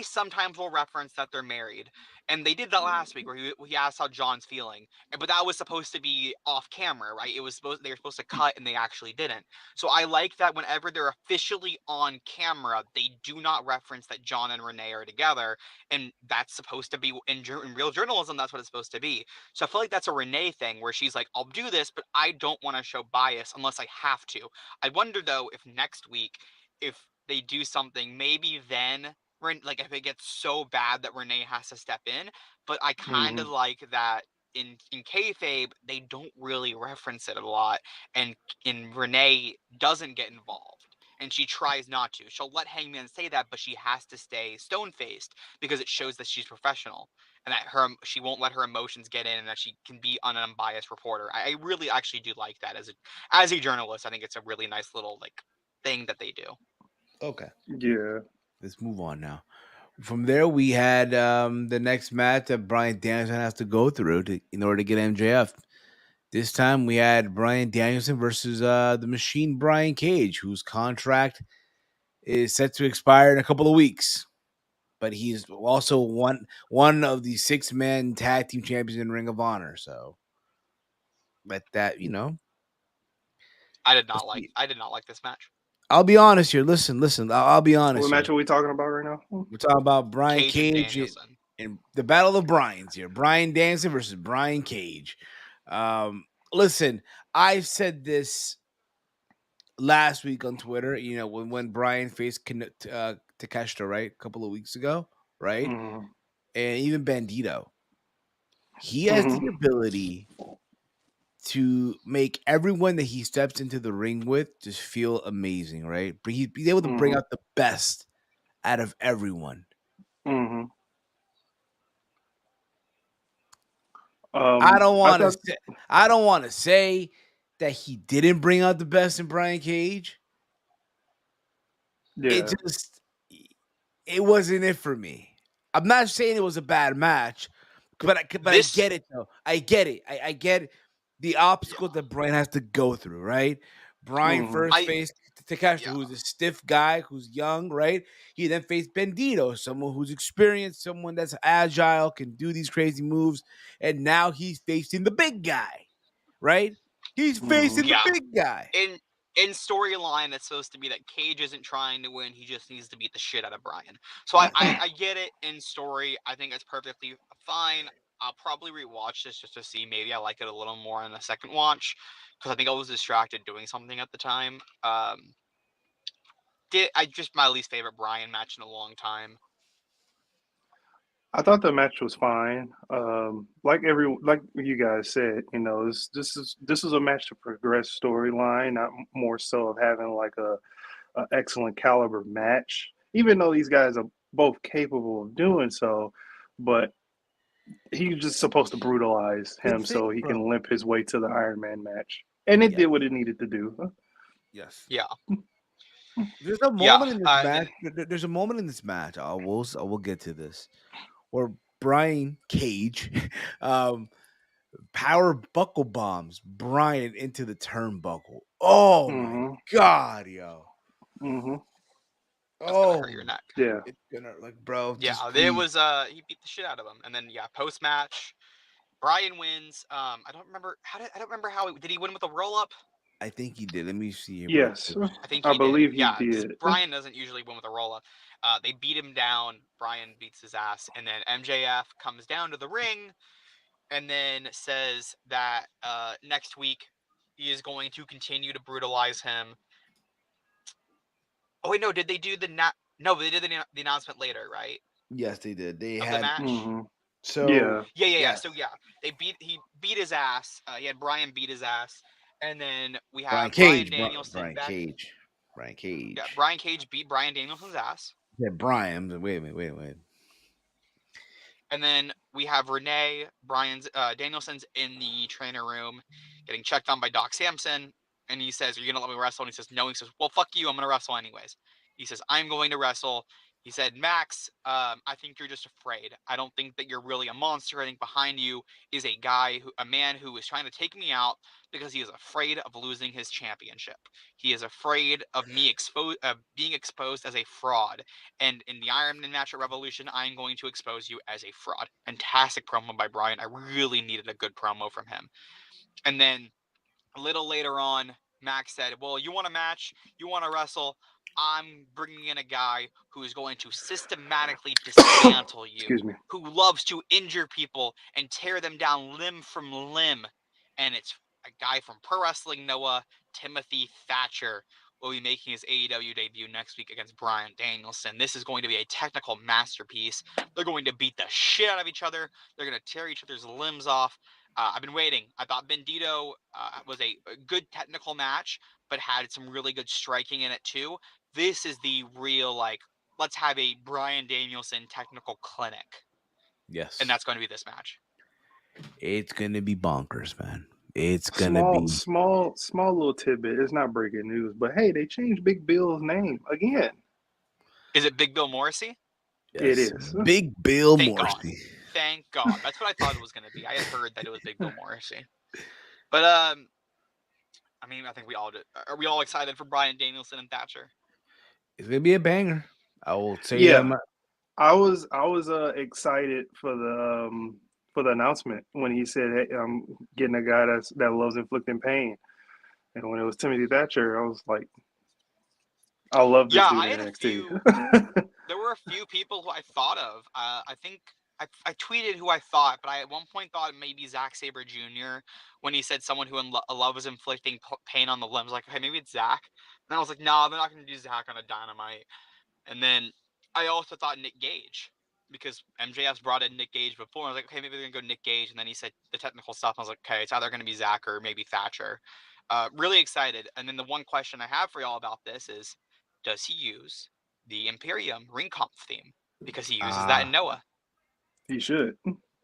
sometimes will reference that they're married. And they did that last week where he asked how John's feeling. But that was supposed to be off camera, right? They were supposed to cut and they actually didn't. So I like that whenever they're officially on camera, they do not reference that John and Renee are together. And that's supposed to be in real journalism, that's what it's supposed to be. So I feel like that's a Renee thing where she's like, I'll do this, but I don't want to show bias unless I have to. I wonder though if next week, if they do something, maybe then like if it gets so bad that Renee has to step in, but I kind of like that in kayfabe they don't really reference it a lot, and Renee doesn't get involved. and she tries not to. She'll let Hangman say that, but she has to stay stone-faced because it shows that she's professional and that she won't let her emotions get in, and that she can be an unbiased reporter. I really actually do like that as a journalist. I think it's a really nice little thing that they do. Okay. Yeah. Let's move on now. From there, we had the next match that Bryan Danielson has to go through in order to get MJF. This time, we had Bryan Danielson versus the Machine Brian Cage, whose contract is set to expire in a couple of weeks. But he's also one of the 6-man tag team champions in Ring of Honor. So let that I did not like this match. I'll be honest here. Listen. I'll be honest. What match here. are we talking about right now? We're talking about Brian Cage and Cage Danielson. and the Battle of Brian's here. Bryan Danielson versus Brian Cage. Listen, I said this last week on Twitter. When Brian faced Takeshita, right, a couple of weeks ago, right, Mm-hmm. and even Bandito, he has the ability to make everyone that he steps into the ring with just feel amazing, right? He's able to bring out the best out of everyone. Mm-hmm. I don't want to say that he didn't bring out the best in Brian Cage. Yeah. It wasn't it for me. I'm not saying it was a bad match, but I get it though. I get it. I get the obstacles that Brian has to go through, right? Brian first faced Takeshita, who's a stiff guy, who's young, right? He then faced Bandito, someone who's experienced, someone that's agile, can do these crazy moves, and now he's facing the big guy, right? He's facing the big guy. In storyline, it's supposed to be that Cage isn't trying to win; he just needs to beat the shit out of Brian. So I get it in story. I think it's perfectly fine. I'll probably rewatch this just to see. Maybe I like it a little more on a second watch because I think I was distracted doing something at the time. Just my least favorite Brian match in a long time. I thought the match was fine. Like you guys said, this is a match to progress storyline, not more so of having like a excellent caliber match. Even though these guys are both capable of doing so, but he's just supposed to brutalize him so he can limp his way to the Iron Man match, and it did what it needed to do. Yes. Yeah. There's a moment in this match. There's a moment in this match. I will get to this, where Brian Cage, power buckle bombs Brian into the turnbuckle. Oh my god, yo! That's gonna hurt your neck. Yeah, it's gonna bro. Yeah, it was he beat the shit out of him, and then post match, Brian wins. I don't remember how did he win with a roll up? I think he did. Let me see. Yes, I think I believe he did. Brian doesn't usually win with a roll up. They beat him down. Brian beats his ass, and then MJF comes down to the ring, and then says that next week he is going to continue to brutalize him. Oh wait, no, did they do No, they did the announcement later, right? Yes, they did. They of had the match. So yeah. So he beat his ass. He had Brian beat his ass, and then we have Brian Danielson back. Brian Cage. Yeah, Brian Cage beat Brian Danielson's ass. Yeah, Brian. Wait a minute. And then we have Renee, Danielson's in the trainer room, getting checked on by Doc Samson, and he says, "Are you gonna let me wrestle?" And he says, "No." He says, "Well, fuck you. I'm gonna wrestle anyways." He says, "I'm going to wrestle." He said, "Max, I think you're just afraid. I don't think that you're really a monster. I think behind you is a man who is trying to take me out because he is afraid of losing his championship. He is afraid of me being exposed as a fraud. And in the Iron Man match at Revolution, I'm going to expose you as a fraud." Fantastic promo by Brian. I really needed a good promo from him. And then a little later on, Max said, "Well, you want a match? You want to wrestle? I'm bringing in a guy who is going to systematically dismantle you, who loves to injure people and tear them down limb from limb." And it's a guy from Pro Wrestling Noah, Timothy Thatcher, will be making his AEW debut next week against Bryan Danielson. This is going to be a technical masterpiece. They're going to beat the shit out of each other. They're going to tear each other's limbs off. I've been waiting. I thought Bandito was a good technical match, but had some really good striking in it too. This is the real, like, let's have a Bryan Danielson technical clinic. Yes. And that's going to be this match. It's going to be bonkers, man. It's going to be. Small little tidbit. It's not breaking news, but hey, they changed Big Bill's name again. Is it Big Bill Morrissey? Yes. It is. Big Bill Thank Morrissey. God. Thank God. That's what I thought it was going to be. I had heard that it was Big Bill Morrissey. But, I mean, I think we all did. Are we all excited for Bryan Danielson and Thatcher? It's going to be a banger. I will say Yeah. that. I was excited for the announcement when he said, "Hey, I'm getting a guy that loves inflicting pain." And when it was Timothy Thatcher, I was like, "I love this dude I in had NXT." There were a few people who I thought of. I think I tweeted who I thought, but I at one point thought maybe Zack Sabre Jr. when he said someone who loves inflicting pain on the limbs. Like, okay, maybe it's Zack. And I was like, no, they're not going to do Zack on a Dynamite. And then I also thought Nick Gage, because MJF's brought in Nick Gage before. I was like, okay, maybe they're going to go Nick Gage. And then he said the technical stuff. I was like, okay, it's either going to be Zack or maybe Thatcher. Really excited. And then the one question I have for y'all about this is, does he use the Imperium ring comp theme? Because he uses that in Noah. He should.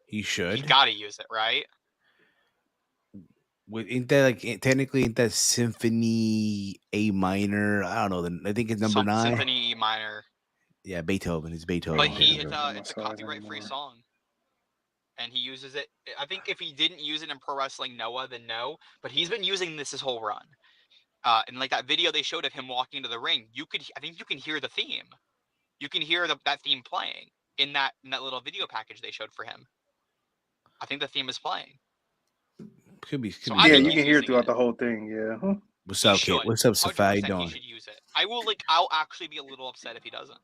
He should. He's got to use it, right? Ain't that like technically ain't that Symphony A minor? I don't know. I think it's number 9. Symphony E minor. Yeah, Beethoven. It's Beethoven. But it's a copyright-free song. And he uses it. I think if he didn't use it in Pro Wrestling Noah, then no. But he's been using this his whole run. And like that video they showed of him walking into the ring, I think you can hear the theme. You can hear that theme playing in that little video package they showed for him. I think the theme is playing. Could be. Yeah, you can hear it throughout the whole thing. Yeah. What's up, kid? What's up, Safai? How you doing? He should use it. I'll actually be a little upset if he doesn't.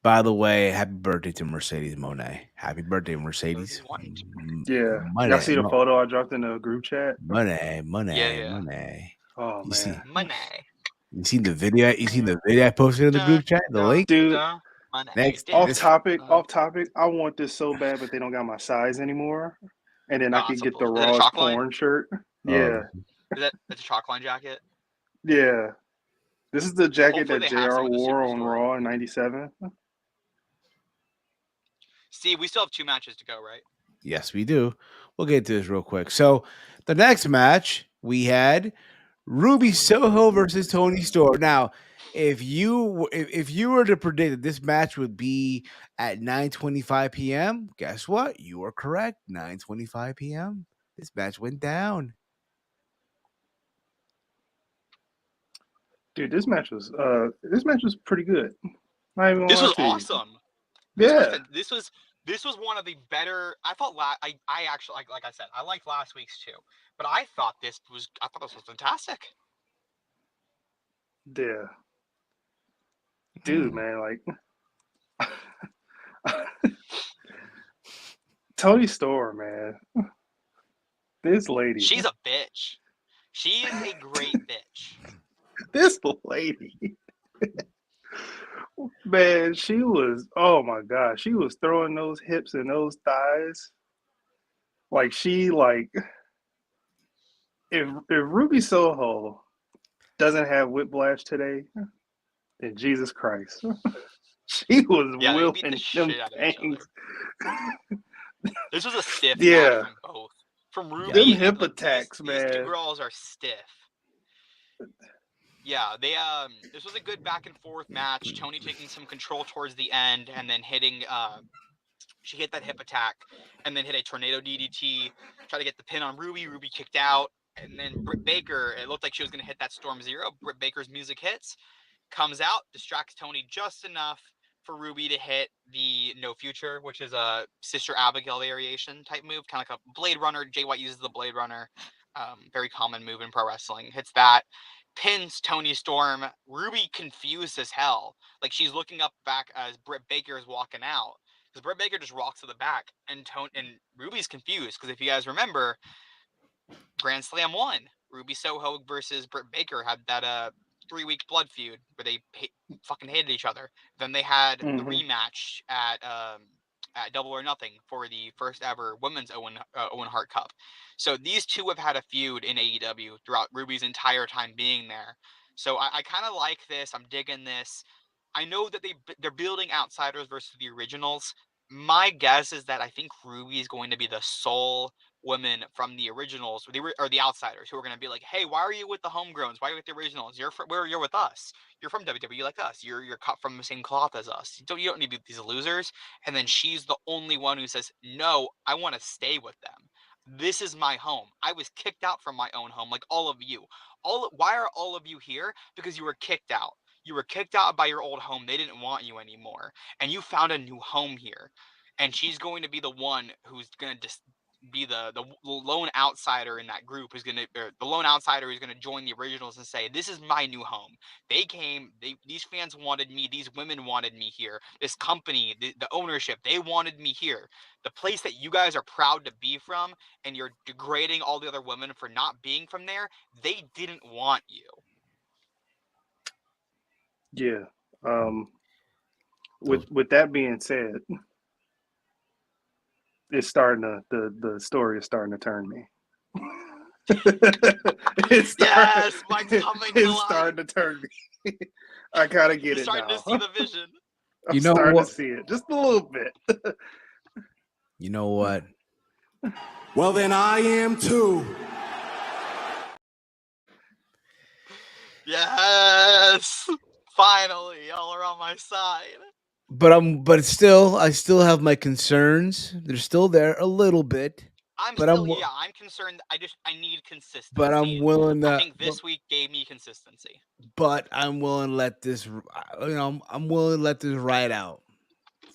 By the way, happy birthday to Mercedes Monet. Happy birthday, Mercedes. Yeah. Y'all see the photo I dropped in the group chat? Money. Oh man. Money. You seen the video? You seen the video I posted in the group chat? The link, dude. Next, off topic. I want this so bad, but they don't got my size anymore. And then I can get the Raw's porn shirt. Yeah. It's a Chalkline jacket? Yeah. This is the jacket that JR wore on Raw in 97. Steve, we still have 2 matches to go, right? Yes, we do. We'll get to this real quick. So the next match we had Ruby Soho versus Toni Storm. Now, if you were to predict that this match would be at 9:25 p.m., guess what? You are correct. 9:25 p.m. This match went down. Dude, this match was pretty good. This was awesome. Yeah. This was one of the better. I thought I actually like I said, I liked last week's too, but I thought this was fantastic. Yeah. Dude, man, like Toni Storm, man. This lady. She's a bitch. She is a great bitch. This lady. Man, she was, oh my God, she was throwing those hips and those thighs. If Ruby Soho doesn't have whiplash today, then Jesus Christ. She was whipping them things. This was a stiff match from both. From Ruby, them hip attacks, man. These 2 girls are stiff. Yeah, this was a good back and forth match. Toni taking some control towards the end and then hitting she hit that hip attack and then hit a tornado DDT, try to get the pin on Ruby. Ruby kicked out, and then Britt Baker, it looked like she was going to hit that Storm Zero. Britt Baker's music hits, comes out, distracts Toni just enough for Ruby to hit the No Future, which is a Sister Abigail variation type move, kind of like a Blade Runner. Jay White uses the Blade Runner. Very common move in pro wrestling. Hits that. Pins Toni Storm. Ruby confused as hell. Like, she's looking up back as Britt Baker is walking out. Because Britt Baker just walks to the back. And Ruby's confused. Because if you guys remember, Grand Slam 1, Ruby Soho versus Britt Baker had that 3-week blood feud where they fucking hated each other. Then they had the rematch at at Double or Nothing for the first ever women's Owen Hart Cup. So these two have had a feud in AEW throughout Ruby's entire time being there. So I kind of like this. I'm digging this. I know that they're building outsiders versus the originals. My guess is that I think Ruby is going to be the sole women from the originals or the outsiders who are going to be like, hey, why are you with the homegrowns? Why are you with the originals? You're with us. You're from WWE like us. You're cut from the same cloth as us. You don't need to be these losers. And then she's the only one who says, no, I want to stay with them. This is my home. I was kicked out from my own home, like all of you. Why are all of you here? Because you were kicked out. You were kicked out by your old home. They didn't want you anymore, and you found a new home here. And she's going to be the one who's going to be the lone outsider in that group, the lone outsider who's going to join the originals and say, this is my new home. These fans wanted me, these women wanted me here, this company, the ownership, they wanted me here. The place that you guys are proud to be from, and you're degrading all the other women for not being from there, they didn't want you. Yeah. With that being said, it's starting to the story is starting to turn me. Yes, Mike's coming to life. Starting to turn me. I gotta get it now. Starting to see the vision. I'm starting to see it just a little bit. You know what? Well, then I am too. Yes, finally, y'all are on my side. But I still have my concerns. They're still there a little bit. I'm concerned. I need consistency. But I'm willing to. I think this week gave me consistency. But I'm willing to let this. I'm willing to let this ride out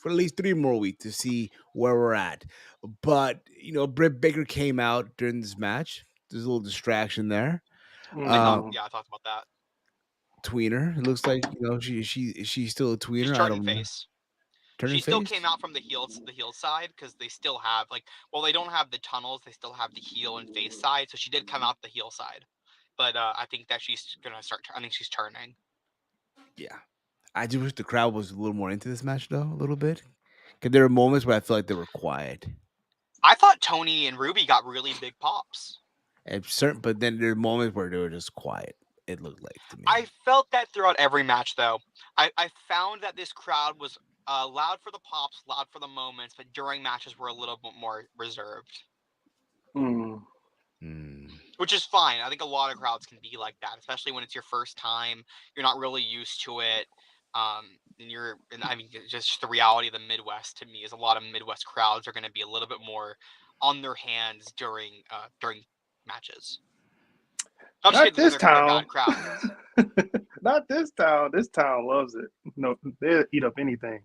for at least 3 more weeks to see where we're at. But Britt Baker came out during this match. There's a little distraction there. I talked about that. Tweener. It looks like she's still a tweener. She's turning face. She still came out from the heel side because they still have they don't have the tunnels. They still have the heel and face side. So she did come out the heel side, but I think that she's gonna start. I think she's turning. Yeah, I do wish the crowd was a little more into this match though, a little bit. Because there were moments where I feel like they were quiet. I thought Tony and Ruby got really big pops. But then there are moments where they were just quiet. It looked like to me. I felt that throughout every match, though. I found that this crowd was loud for the pops, loud for the moments, but during matches were a little bit more reserved. Which is fine. I think a lot of crowds can be like that, especially when it's your first time. You're not really used to it. Just the reality of the Midwest to me is a lot of Midwest crowds are going to be a little bit more on their hands during matches. Not this town. Not this town. This town loves it. No, they'll eat up anything.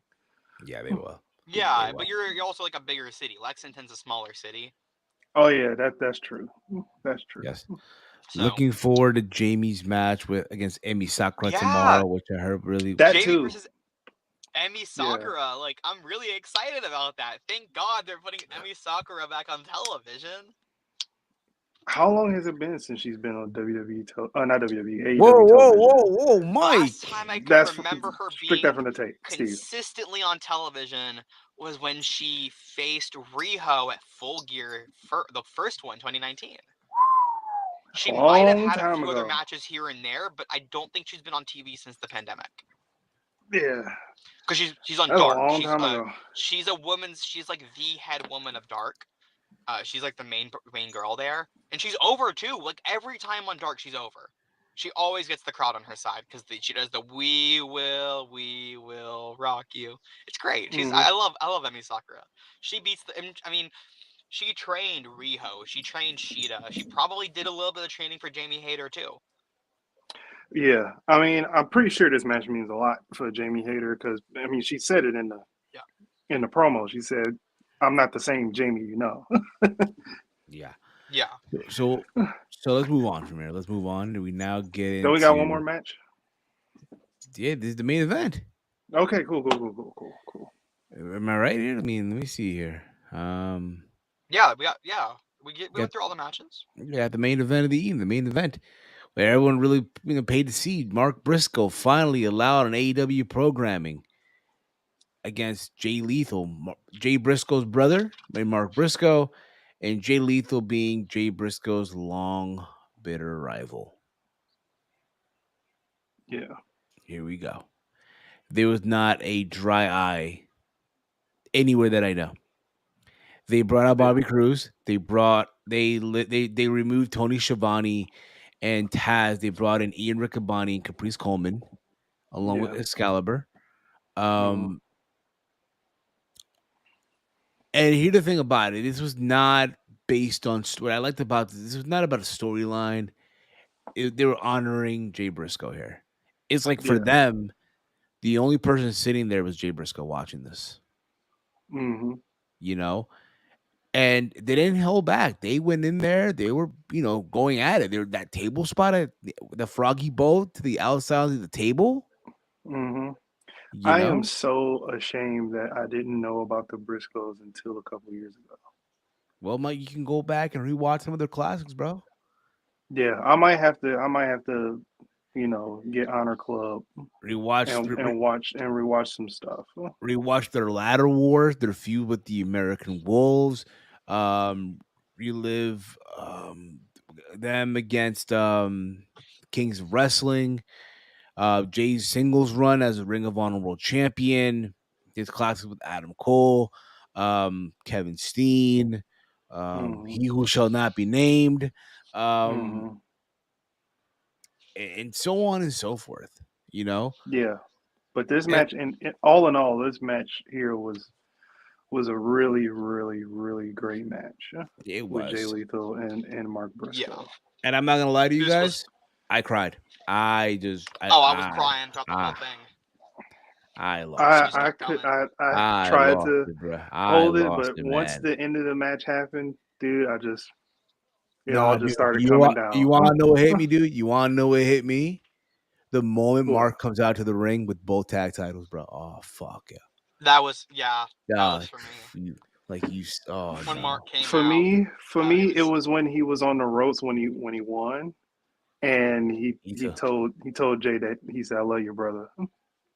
Yeah, they will. Yeah, but you're also like a bigger city. Lexington's a smaller city. Oh yeah, that's true. That's true. Yes. So, looking forward to Jamie's match against Emi Sakura tomorrow, which I heard really. That Jamie too. Versus Emi Sakura. Yeah. I'm really excited about that. Thank God they're putting Emi Sakura back on television. How long has it been since she's been on WWE? Not WWE. AEW whoa, Mike! Last time I could remember her being that from the tape, consistently on television was when she faced Riho at Full Gear for the first one, 2019. She might have had a few other matches here and there, but I don't think she's been on TV since the pandemic. Yeah, because she's on Dark. She's a woman. She's like the head woman of Dark. She's like the main girl there, and she's over too. Like every time on Dark, she's over. She always gets the crowd on her side because she does the "We will rock you." It's great. I love Emi Sakura. She beats she trained Riho. She trained Shida. She probably did a little bit of training for Jamie Hayter too. Yeah, I'm pretty sure this match means a lot for Jamie Hayter because she said it in the promo. She said, "I'm not the same Jamie you know." Yeah. So let's move on from here. Let's move on. Do we now get into... So we got one more match? Yeah, this is the main event. Okay, cool. Am I right here? Let me see here. We went through all the matches. Yeah, the main event of the evening, the main event where everyone really paid to see. Mark Briscoe finally allowed on AEW programming. against Jay Lethal, Jay Briscoe's brother, Mark Briscoe, and Jay Lethal being Jay Briscoe's long bitter rival. Yeah. Here we go. There was not a dry eye anywhere that I know. They brought out Bobby Cruz. They removed Tony Schiavone and Taz. They brought in Ian Riccaboni and Caprice Coleman along with Yeah. Excalibur. Mhm. And here's the thing about it: this was not based on what I liked about this was not about a storyline. They were honoring Jay Briscoe here. It's like for Yeah. them, the only person sitting there was Jay Briscoe watching this. Mhm. You know, and they didn't hold back. They went in there. They were, going at it. They were that table spot at the Froggy Bowl to the outside of the table. Mhm. You I am know, so ashamed that I didn't know about the Briscoes until a couple years ago. well, Mike, you can go back and rewatch some of their classics, bro. Yeah, I might have to. I might have to. Get Honor Club Rewatch, and watch and rewatch some stuff. rewatch their ladder wars, their feud with the American Wolves, relive them against Kings of Wrestling, Jay's singles run as a Ring of Honor World Champion, his classics with Adam Cole, Kevin Steen, Mhm. He Who Shall Not Be Named, Mhm. and so on and so forth. You know, Yeah, but this and match, and all in all, this match here was a really, really, really great match it with Jay was. Lethal and Mark Yeah. Briscoe. And I'm not gonna lie to you This was. guys, I cried. I just, Oh, I was crying throughout the whole I, thing. I lost I it. Excuse me, I I'm could coming. I I tried lost to it, bro. I hold it, lost but it, once man. the end of the match happened, dude, it all Nah, just dude, started you coming want you down. want to know what hit me, dude? You want to know what hit me? The moment What? Mark comes out to the ring with both tag titles, bro. Oh fuck yeah, That was that was yeah. for me. Oh When no, Mark came For out, me, for it me, it was. was when he was on the ropes when he won, and me he too. told Jay that he said, "I love your brother."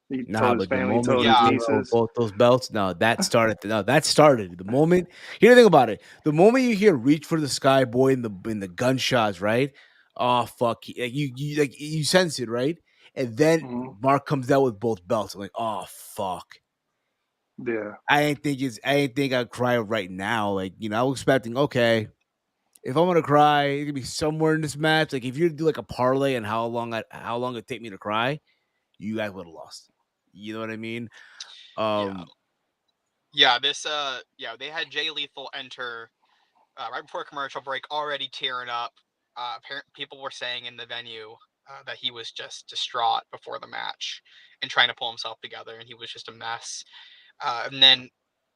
He Nah, told his but the family, he moment told he his Yeah, came out with nieces. both those belts, no, that started. No, that started the moment. Here's the thing about it: the moment you hear "Reach for the Sky, Boy" in the gunshots, right? Oh fuck, you sense it, right? And then Mhm. Mark comes out with both belts. I'm like, oh fuck. Yeah. I ain't think I'd cry right now. Like, I was expecting, okay, if I'm gonna cry, it could be somewhere in this match. Like if you do like a parlay and how long it take me to cry, you guys would have lost. You know what I mean? yeah, Um, yeah. This they had Jay Lethal enter right before commercial break, already tearing up. People were saying in the venue that he was just distraught before the match and trying to pull himself together, and he was just a mess. And then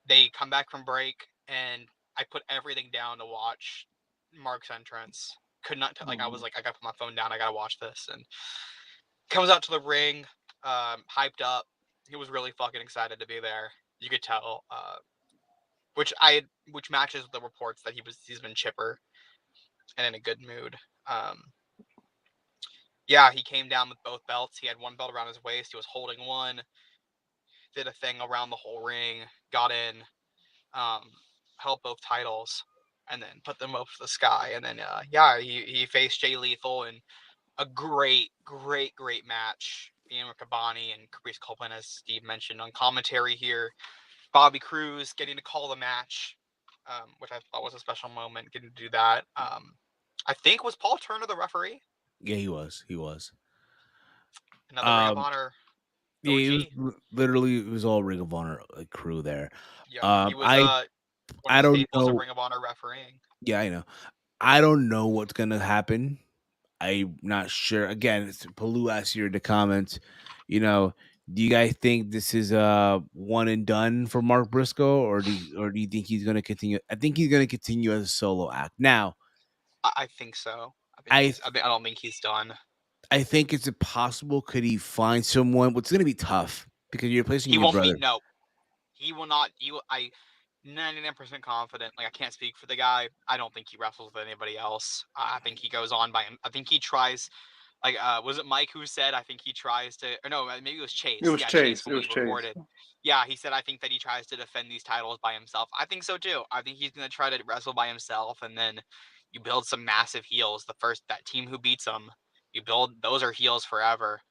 they come back from break, and I put everything down to watch Mark's entrance. Could not I was Mhm. like, I gotta put my phone down. I gotta watch this. And comes out to the ring, hyped up. He was really fucking excited to be there. You could tell, which matches the reports that he's been chipper and in a good mood. Um, yeah, he came down with both belts. He had one belt around his waist. He was holding one. Did a thing around the whole ring. Got in. Um, held both titles, and then put them up to the sky. And then he faced Jay Lethal in a great, great, great match. Ian Riccaboni and Caprice Copeland, as Steve mentioned on commentary here. Bobby Cruz getting to call the match, which I thought was a special moment, getting to do that. I think was Paul Turner the referee? yeah, he was. He was. Another Ring of Um, Honor yeah, OG. literally it was all Ring of Honor crew there. Yeah, he Um, was I one of I the don't staples of know. Ring of Honor refereeing. Yeah, I know. I don't know what's gonna happen. I'm not sure. Again, it's Palu asked you in the comments. You know, do you guys think this is one and done for Mark Briscoe, or do you think he's gonna continue? I think he's gonna continue as a solo act. Now, I think so. I I don't think he's done. I think it's impossible. Could he find someone? What's gonna be tough because you're replacing He your won't be. brother. No, he will not. I 99% confident. Like I can't speak for the guy. I don't think he wrestles with anybody else. I think he goes on by him. I think he tries. Like was it Mike who said? I think he tries to. Or no, maybe it was It Chase. was Yeah, Chase Chase. when It we was Chase. recorded. Yeah, he said, I think that he tries to defend these titles by himself. I think so too. I think he's going to try to wrestle by himself, and then you build some massive heels. That team who beats him, those are heels forever.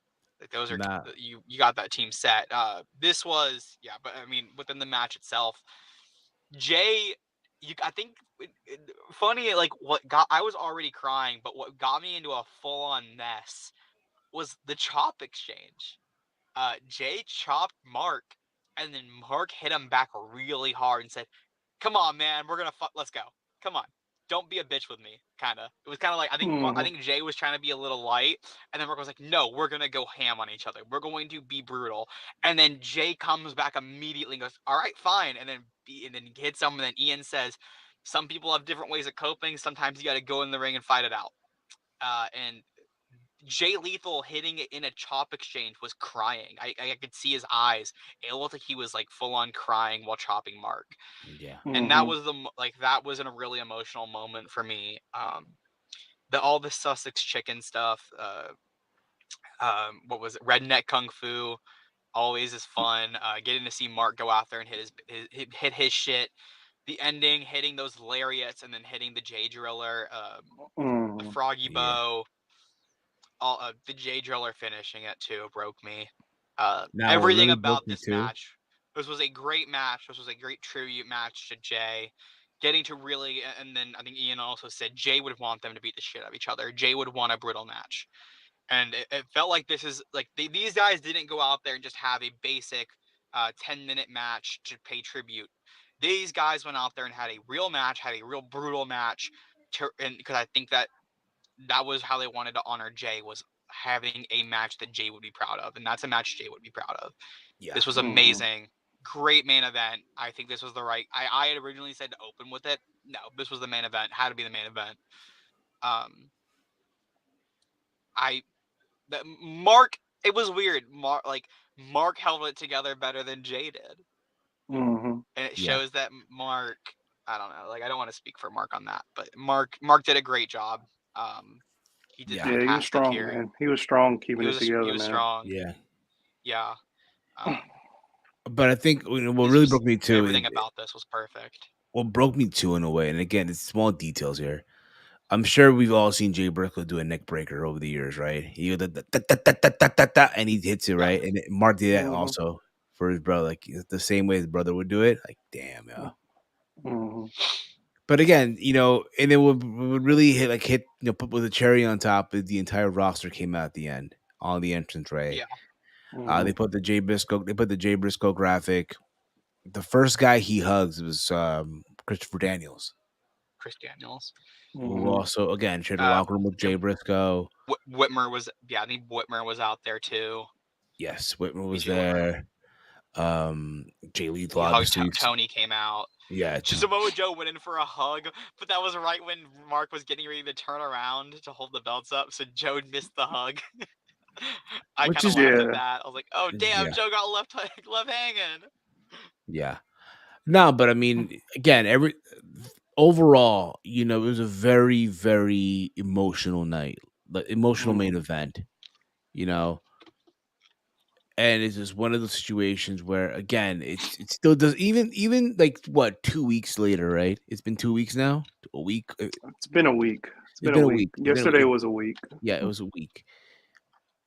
Like those are Nah. you got that team set. This was but I mean within the match itself, Jay, I think funny like I was already crying, but what got me into a full on mess was the chop exchange. Jay chopped Mark, and then Mark hit him back really hard and said, "Come on, man, we're gonna let's go. Come on, don't be a bitch with me." Kinda. It was kind of like I think Jay was trying to be a little light, and then Mark was like, "No, we're gonna go ham on each other. We're going to be brutal." And then Jay comes back immediately and goes, "All right, fine," and then hits him, and then Ian says, "Some people have different ways of coping. Sometimes you got to go in the ring and fight it out." And Jay Lethal hitting it in a chop exchange was crying. I could see his eyes. It looked like he was like full on crying while chopping Mark. Yeah. And that was that was a really emotional moment for me. All the Sussex chicken stuff. What was it? Redneck Kung Fu always is fun. Getting to see Mark go out there and hit his shit. The ending, hitting those lariats and then hitting the J Driller, the Froggy Bow. The J Driller finishing it too broke me. Now, what Everything really about broke me this too. match. This was a great match. This was a great tribute match to Jay. Getting to really, and then I think Ian also said Jay would want them to beat the shit out of each other. Jay would want a brutal match, and it felt like this is like these guys didn't go out there and just have a basic 10-minute match to pay tribute. These guys went out there and had a real match, had a real brutal match, and because I think that was how they wanted to honor Jay, was having a match that Jay would be proud of, and that's a match Jay would be proud of. Yeah. This was amazing. Great main event. I think this was the right. I had originally said to open with it. No, this was the main event. Had to be the main event. Mark. It was weird. Mark held it together better than Jay did, and it shows that Mark. I don't know. Like I don't want to speak for Mark on that, but Mark did a great job. He did Yeah, he was fantastic strong, here. man. He was strong keeping it He together, was man. strong. Yeah. Yeah. But I think what really broke me too. Everything about this was perfect. What broke me too in a way, and again, it's small details here. I'm sure we've all seen Jay Briscoe do a neck breaker over the years, right? He goes and he hits it right, and Mark did that also for his brother, like the same way his brother would do it. Like, damn, yeah. But again, and it would really hit, put with a cherry on top. The entire roster came out at the end on the entrance, right? Yeah. They put the Jay Briscoe graphic. The first guy he hugs was Christopher Daniels. Chris Daniels. Who also, again, shared a locker room with Jay Briscoe. Whitmer was, I think Whitmer was out there too. Yes, Whitmer was there. Jay Lethal, obviously. Tony came out. Yeah. Samoa Joe went in for a hug, but that was right when Mark was getting ready to turn around to hold the belts up, so Joe missed the hug. I kind of laughed at that. I was like, oh, damn, Joe got left hanging. Yeah. No, but I mean, again, overall, it was a very, very emotional night, emotional main event, and it's just one of those situations where, again, it still does, even like what, 2 weeks later, right? It's been 2 weeks now, a week. It's been a week. It's been a week. Yesterday was a week. Yeah, it was a week.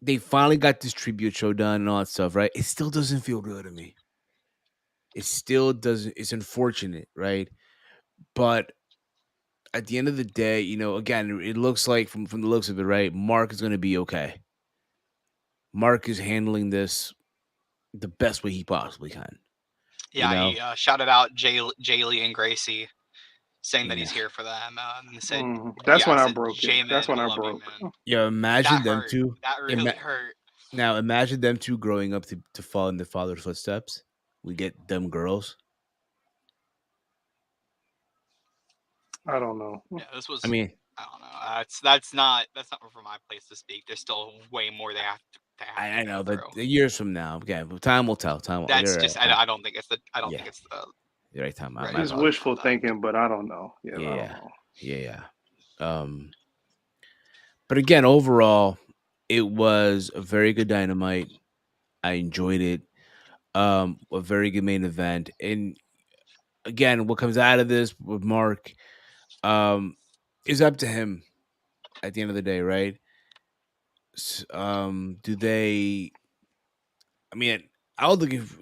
They finally got this tribute show done and all that stuff, right? It still doesn't feel good to me. It still doesn't. It's unfortunate, right? But at the end of the day, again, it looks like from the looks of it, right? Mark is going to be okay. Mark is handling this the best way he possibly can. Yeah, he shouted out Jay Lee and Gracie, saying that he's here for them. And said, that's when I broke it. That's when I broke. Yeah, imagine them two. That really hurt. Now, imagine them two growing up to follow in their father's footsteps. We get them girls. I don't know. Yeah, this was. I mean, I don't know. That's not for my place to speak. There's still way more they have to. I know, but years from now, again, time will tell. That's just. Right. I don't think it's the. I don't think it's the. The right time. Right. It's wishful thinking, but I don't know. Yeah. Yeah. I don't know. Yeah. But again, overall, it was a very good Dynamite. I enjoyed it. A very good main event. And again, what comes out of this with Mark is up to him at the end of the day, right? Do they? I mean, I don't think if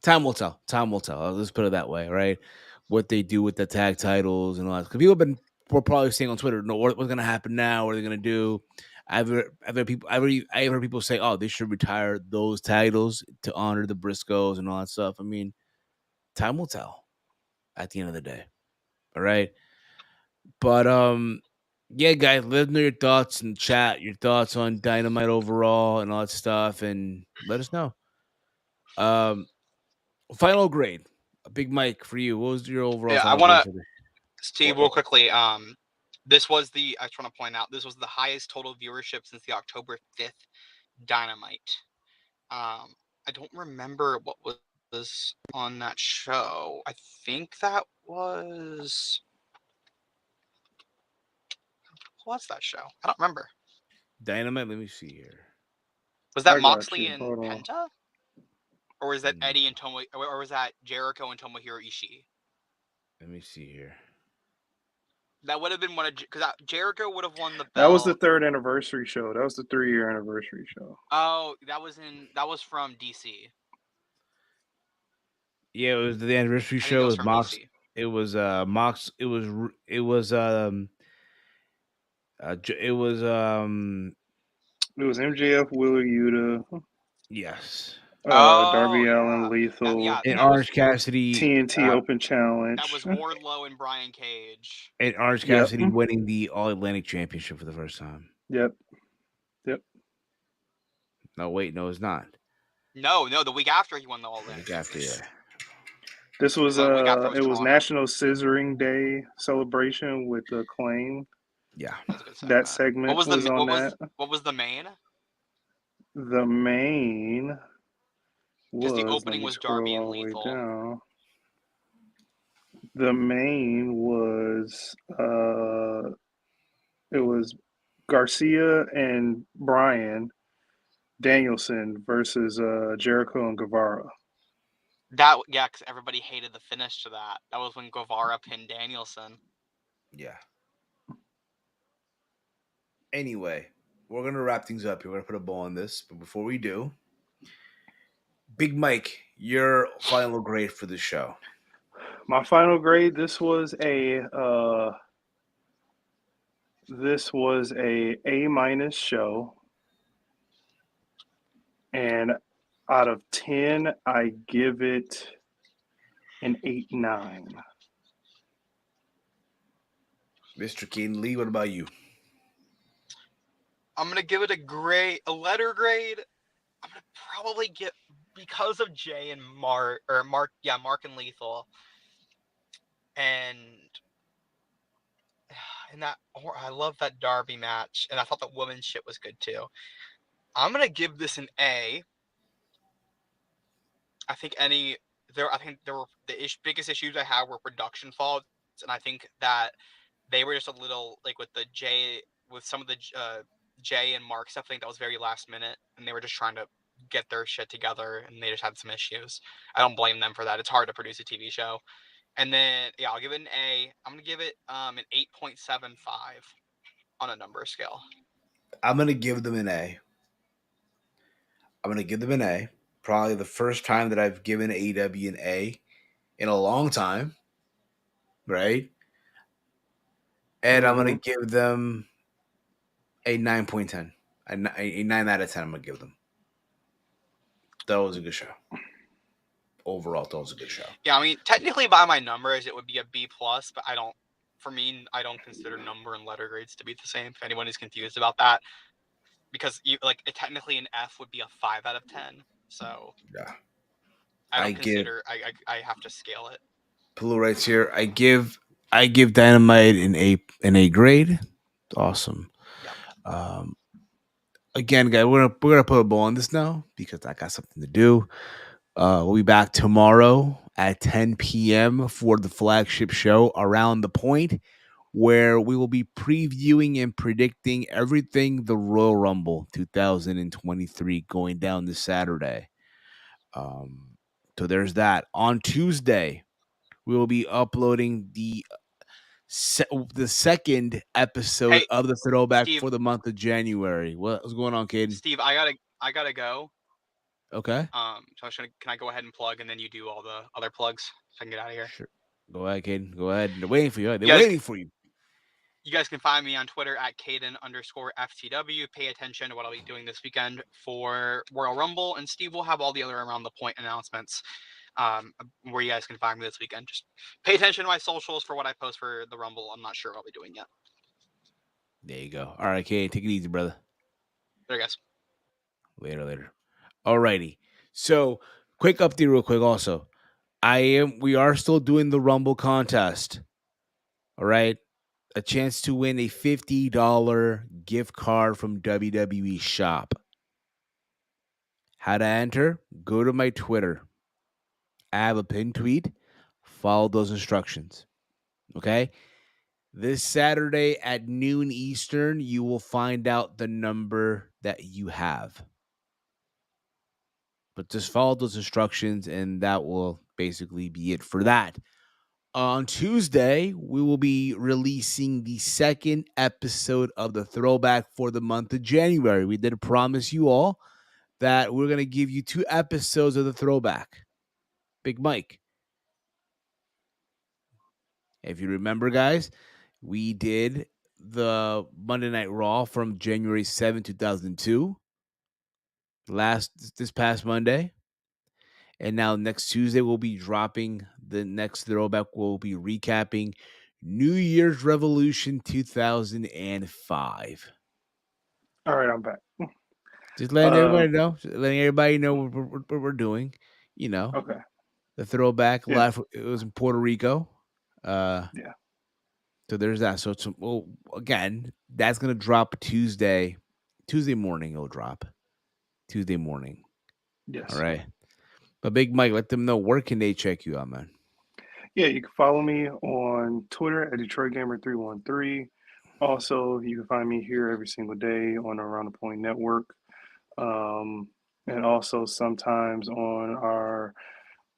time will tell. Time will tell. Let's put it that way, right? What they do with the tag titles and all that. Because people have been were probably saying on Twitter, "No, what's going to happen now? What are they going to do?" I've heard people. I've heard people say, "Oh, they should retire those titles to honor the Briscoes and all that stuff." I mean, time will tell. At the end of the day, all right. But yeah, guys, let us know your thoughts in chat. Your thoughts on Dynamite overall and all that stuff, and let us know. Um, Final grade. A big Mike for you. What was your overall Yeah, I final want grade to, for this? Steve, real quickly. This was I just want to point out, this was the highest total viewership since the October 5th Dynamite. I don't remember what was on that show. I think that was, what's that show? I don't remember. Dynamite. Let me see here. Was that I got Moxley you. and Hold on. Penta? Or was that Eddie and or was that Jericho and Tomohiro Ishii? Let me see here. That would have been one of, because Jericho would have won the belt. That was the 3rd anniversary show. That was the 3-year anniversary show. Oh, that was from DC. Yeah, it was the anniversary I think show that was with from Mox. DC. It was Mox. It was it was it was It was MJF, Wheeler Yuta, yes. Darby yeah. Allin, Lethal, And that was Orange Cassidy. TNT Open that Challenge. was Wardlow and Brian Cage. And Orange Yep. Cassidy winning the All Atlantic Championship for the first time. Yep. No, wait, no, it's not. No, the week after he won the All The Atlantic week after, Championship. yeah. This was The week after it was Toronto. National Scissoring Day celebration with the Acclaim. Yeah. That was a good segment. That segment What was was the on what that. what was the main? The main Because the was, let opening me was scroll Darby and all the way Lethal. down. The main was it was Garcia and Bryan Danielson versus Jericho and Guevara. Because everybody hated the finish to that. That was when Guevara pinned Danielson. Yeah. Anyway, we're gonna wrap things up here. We're gonna put a bow on this, but before we do, Big Mike, your final grade for the show. My final grade. This was a A- show, and out of 10, I give it an 8.9. Mr. Keen Lee, what about you? I'm gonna give it a letter grade. I'm gonna probably get, because of Jay and Mark and Lethal, and that, I love that Darby match, and I thought the women's shit was good too. I'm gonna give this an A. I think there were biggest issues I had were production faults, and I think that they were just a little, like, with some of the Jay and Mark stuff. I think that was very last minute, and they were just trying to get their shit together, and they just had some issues. I don't blame them for that. It's hard to produce a TV show. And then, yeah, I'll give it an A. I'm gonna give it an 8.75 on a number scale. I'm gonna give them an A. Probably the first time that I've given AEW an A in a long time, right? And I'm gonna give them a 9.10. A 9 out of 10. I'm gonna give them. That was a good show. Overall, that was a good show. Yeah, I mean, technically by my numbers, it would be a B plus, but I don't consider number and letter grades to be the same. If anyone is confused about that, because technically an F would be a 5 out of 10. So yeah, I have to scale it. Blue writes here. I give Dynamite an A grade. Awesome. Yeah. Again, guys, we're gonna put a bow on this now because I got something to do. We'll be back tomorrow at 10 p.m. for the flagship show Around the Point, where we will be previewing and predicting everything the Royal Rumble 2023 going down this Saturday. So there's that. On Tuesday, we will be uploading the second episode Hey, of the throwback Steve. for the month of January. What's going on, Caden? Steve, I gotta go. Okay. So can I go ahead and plug, and then you do all the other plugs so I can get out of here? Sure. Go ahead, Caden. Go ahead. They're waiting for you. They're Yes. waiting for you. You guys can find me on Twitter at Caden_FTW. Pay attention to what I'll be doing this weekend for Royal Rumble, and Steve will have all the other around the point announcements where you guys can find me this weekend. Just pay attention to my socials for what I post for the Rumble. I'm not sure what I'll be doing yet. There you go. All right, Caden, take it easy, brother. There, guys. Later. Alrighty. So, quick update, real quick. Also, we are still doing the Rumble contest. All right, a chance to win a $50 gift card from WWE Shop. How to enter? Go to my Twitter. I have a pinned tweet. Follow those instructions. Okay. This Saturday at noon Eastern, you will find out the number that you have. But just follow those instructions, and that will basically be it for that. On Tuesday, we will be releasing the second episode of the throwback for the month of January. We did promise you all that we're going to give you 2 episodes of the throwback. Big Mike. If you remember, guys, we did the Monday Night Raw from January 7, 2002. This past Monday. And now next Tuesday, we'll be dropping the next throwback. We'll be recapping New Year's Revolution 2005. All right, I'm back. Just letting everybody know. Letting everybody know what we're doing. You know. Okay. The throwback live. It was in Puerto Rico. Yeah. So there's that. So again, that's gonna drop Tuesday morning. It'll drop Tuesday morning. Yes. All right. But Big Mike, let them know, where can they check you out, man? Yeah, you can follow me on Twitter at DetroitGamer313. Also, you can find me here every single day on Around the Point Network, and also sometimes on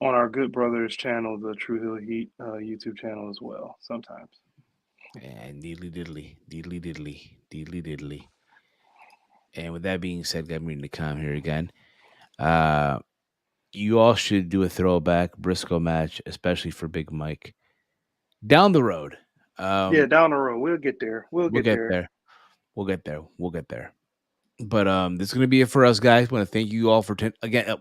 our Good Brothers channel, the True Hill Heat YouTube channel as well. Sometimes. And diddly diddly. And with that being said, I'm reading the comment here again. You all should do a throwback Briscoe match, especially for Big Mike. Down the road. Yeah, down the road. We'll get there. We'll get there. We'll get there. But this is gonna be it for us, guys. Want to thank you all for again.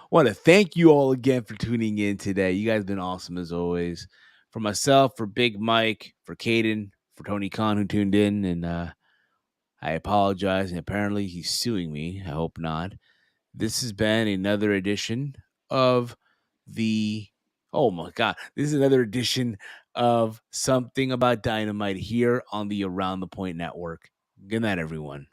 Want to thank you all again for tuning in today. You guys have been awesome as always. For myself, for Big Mike, for Caden, for Tony Khan who tuned in, and I apologize. And apparently he's suing me. I hope not. This has been another edition of the. Oh my God! This is another edition of Something About Dynamite here on the Around the Point Network. Good night, everyone.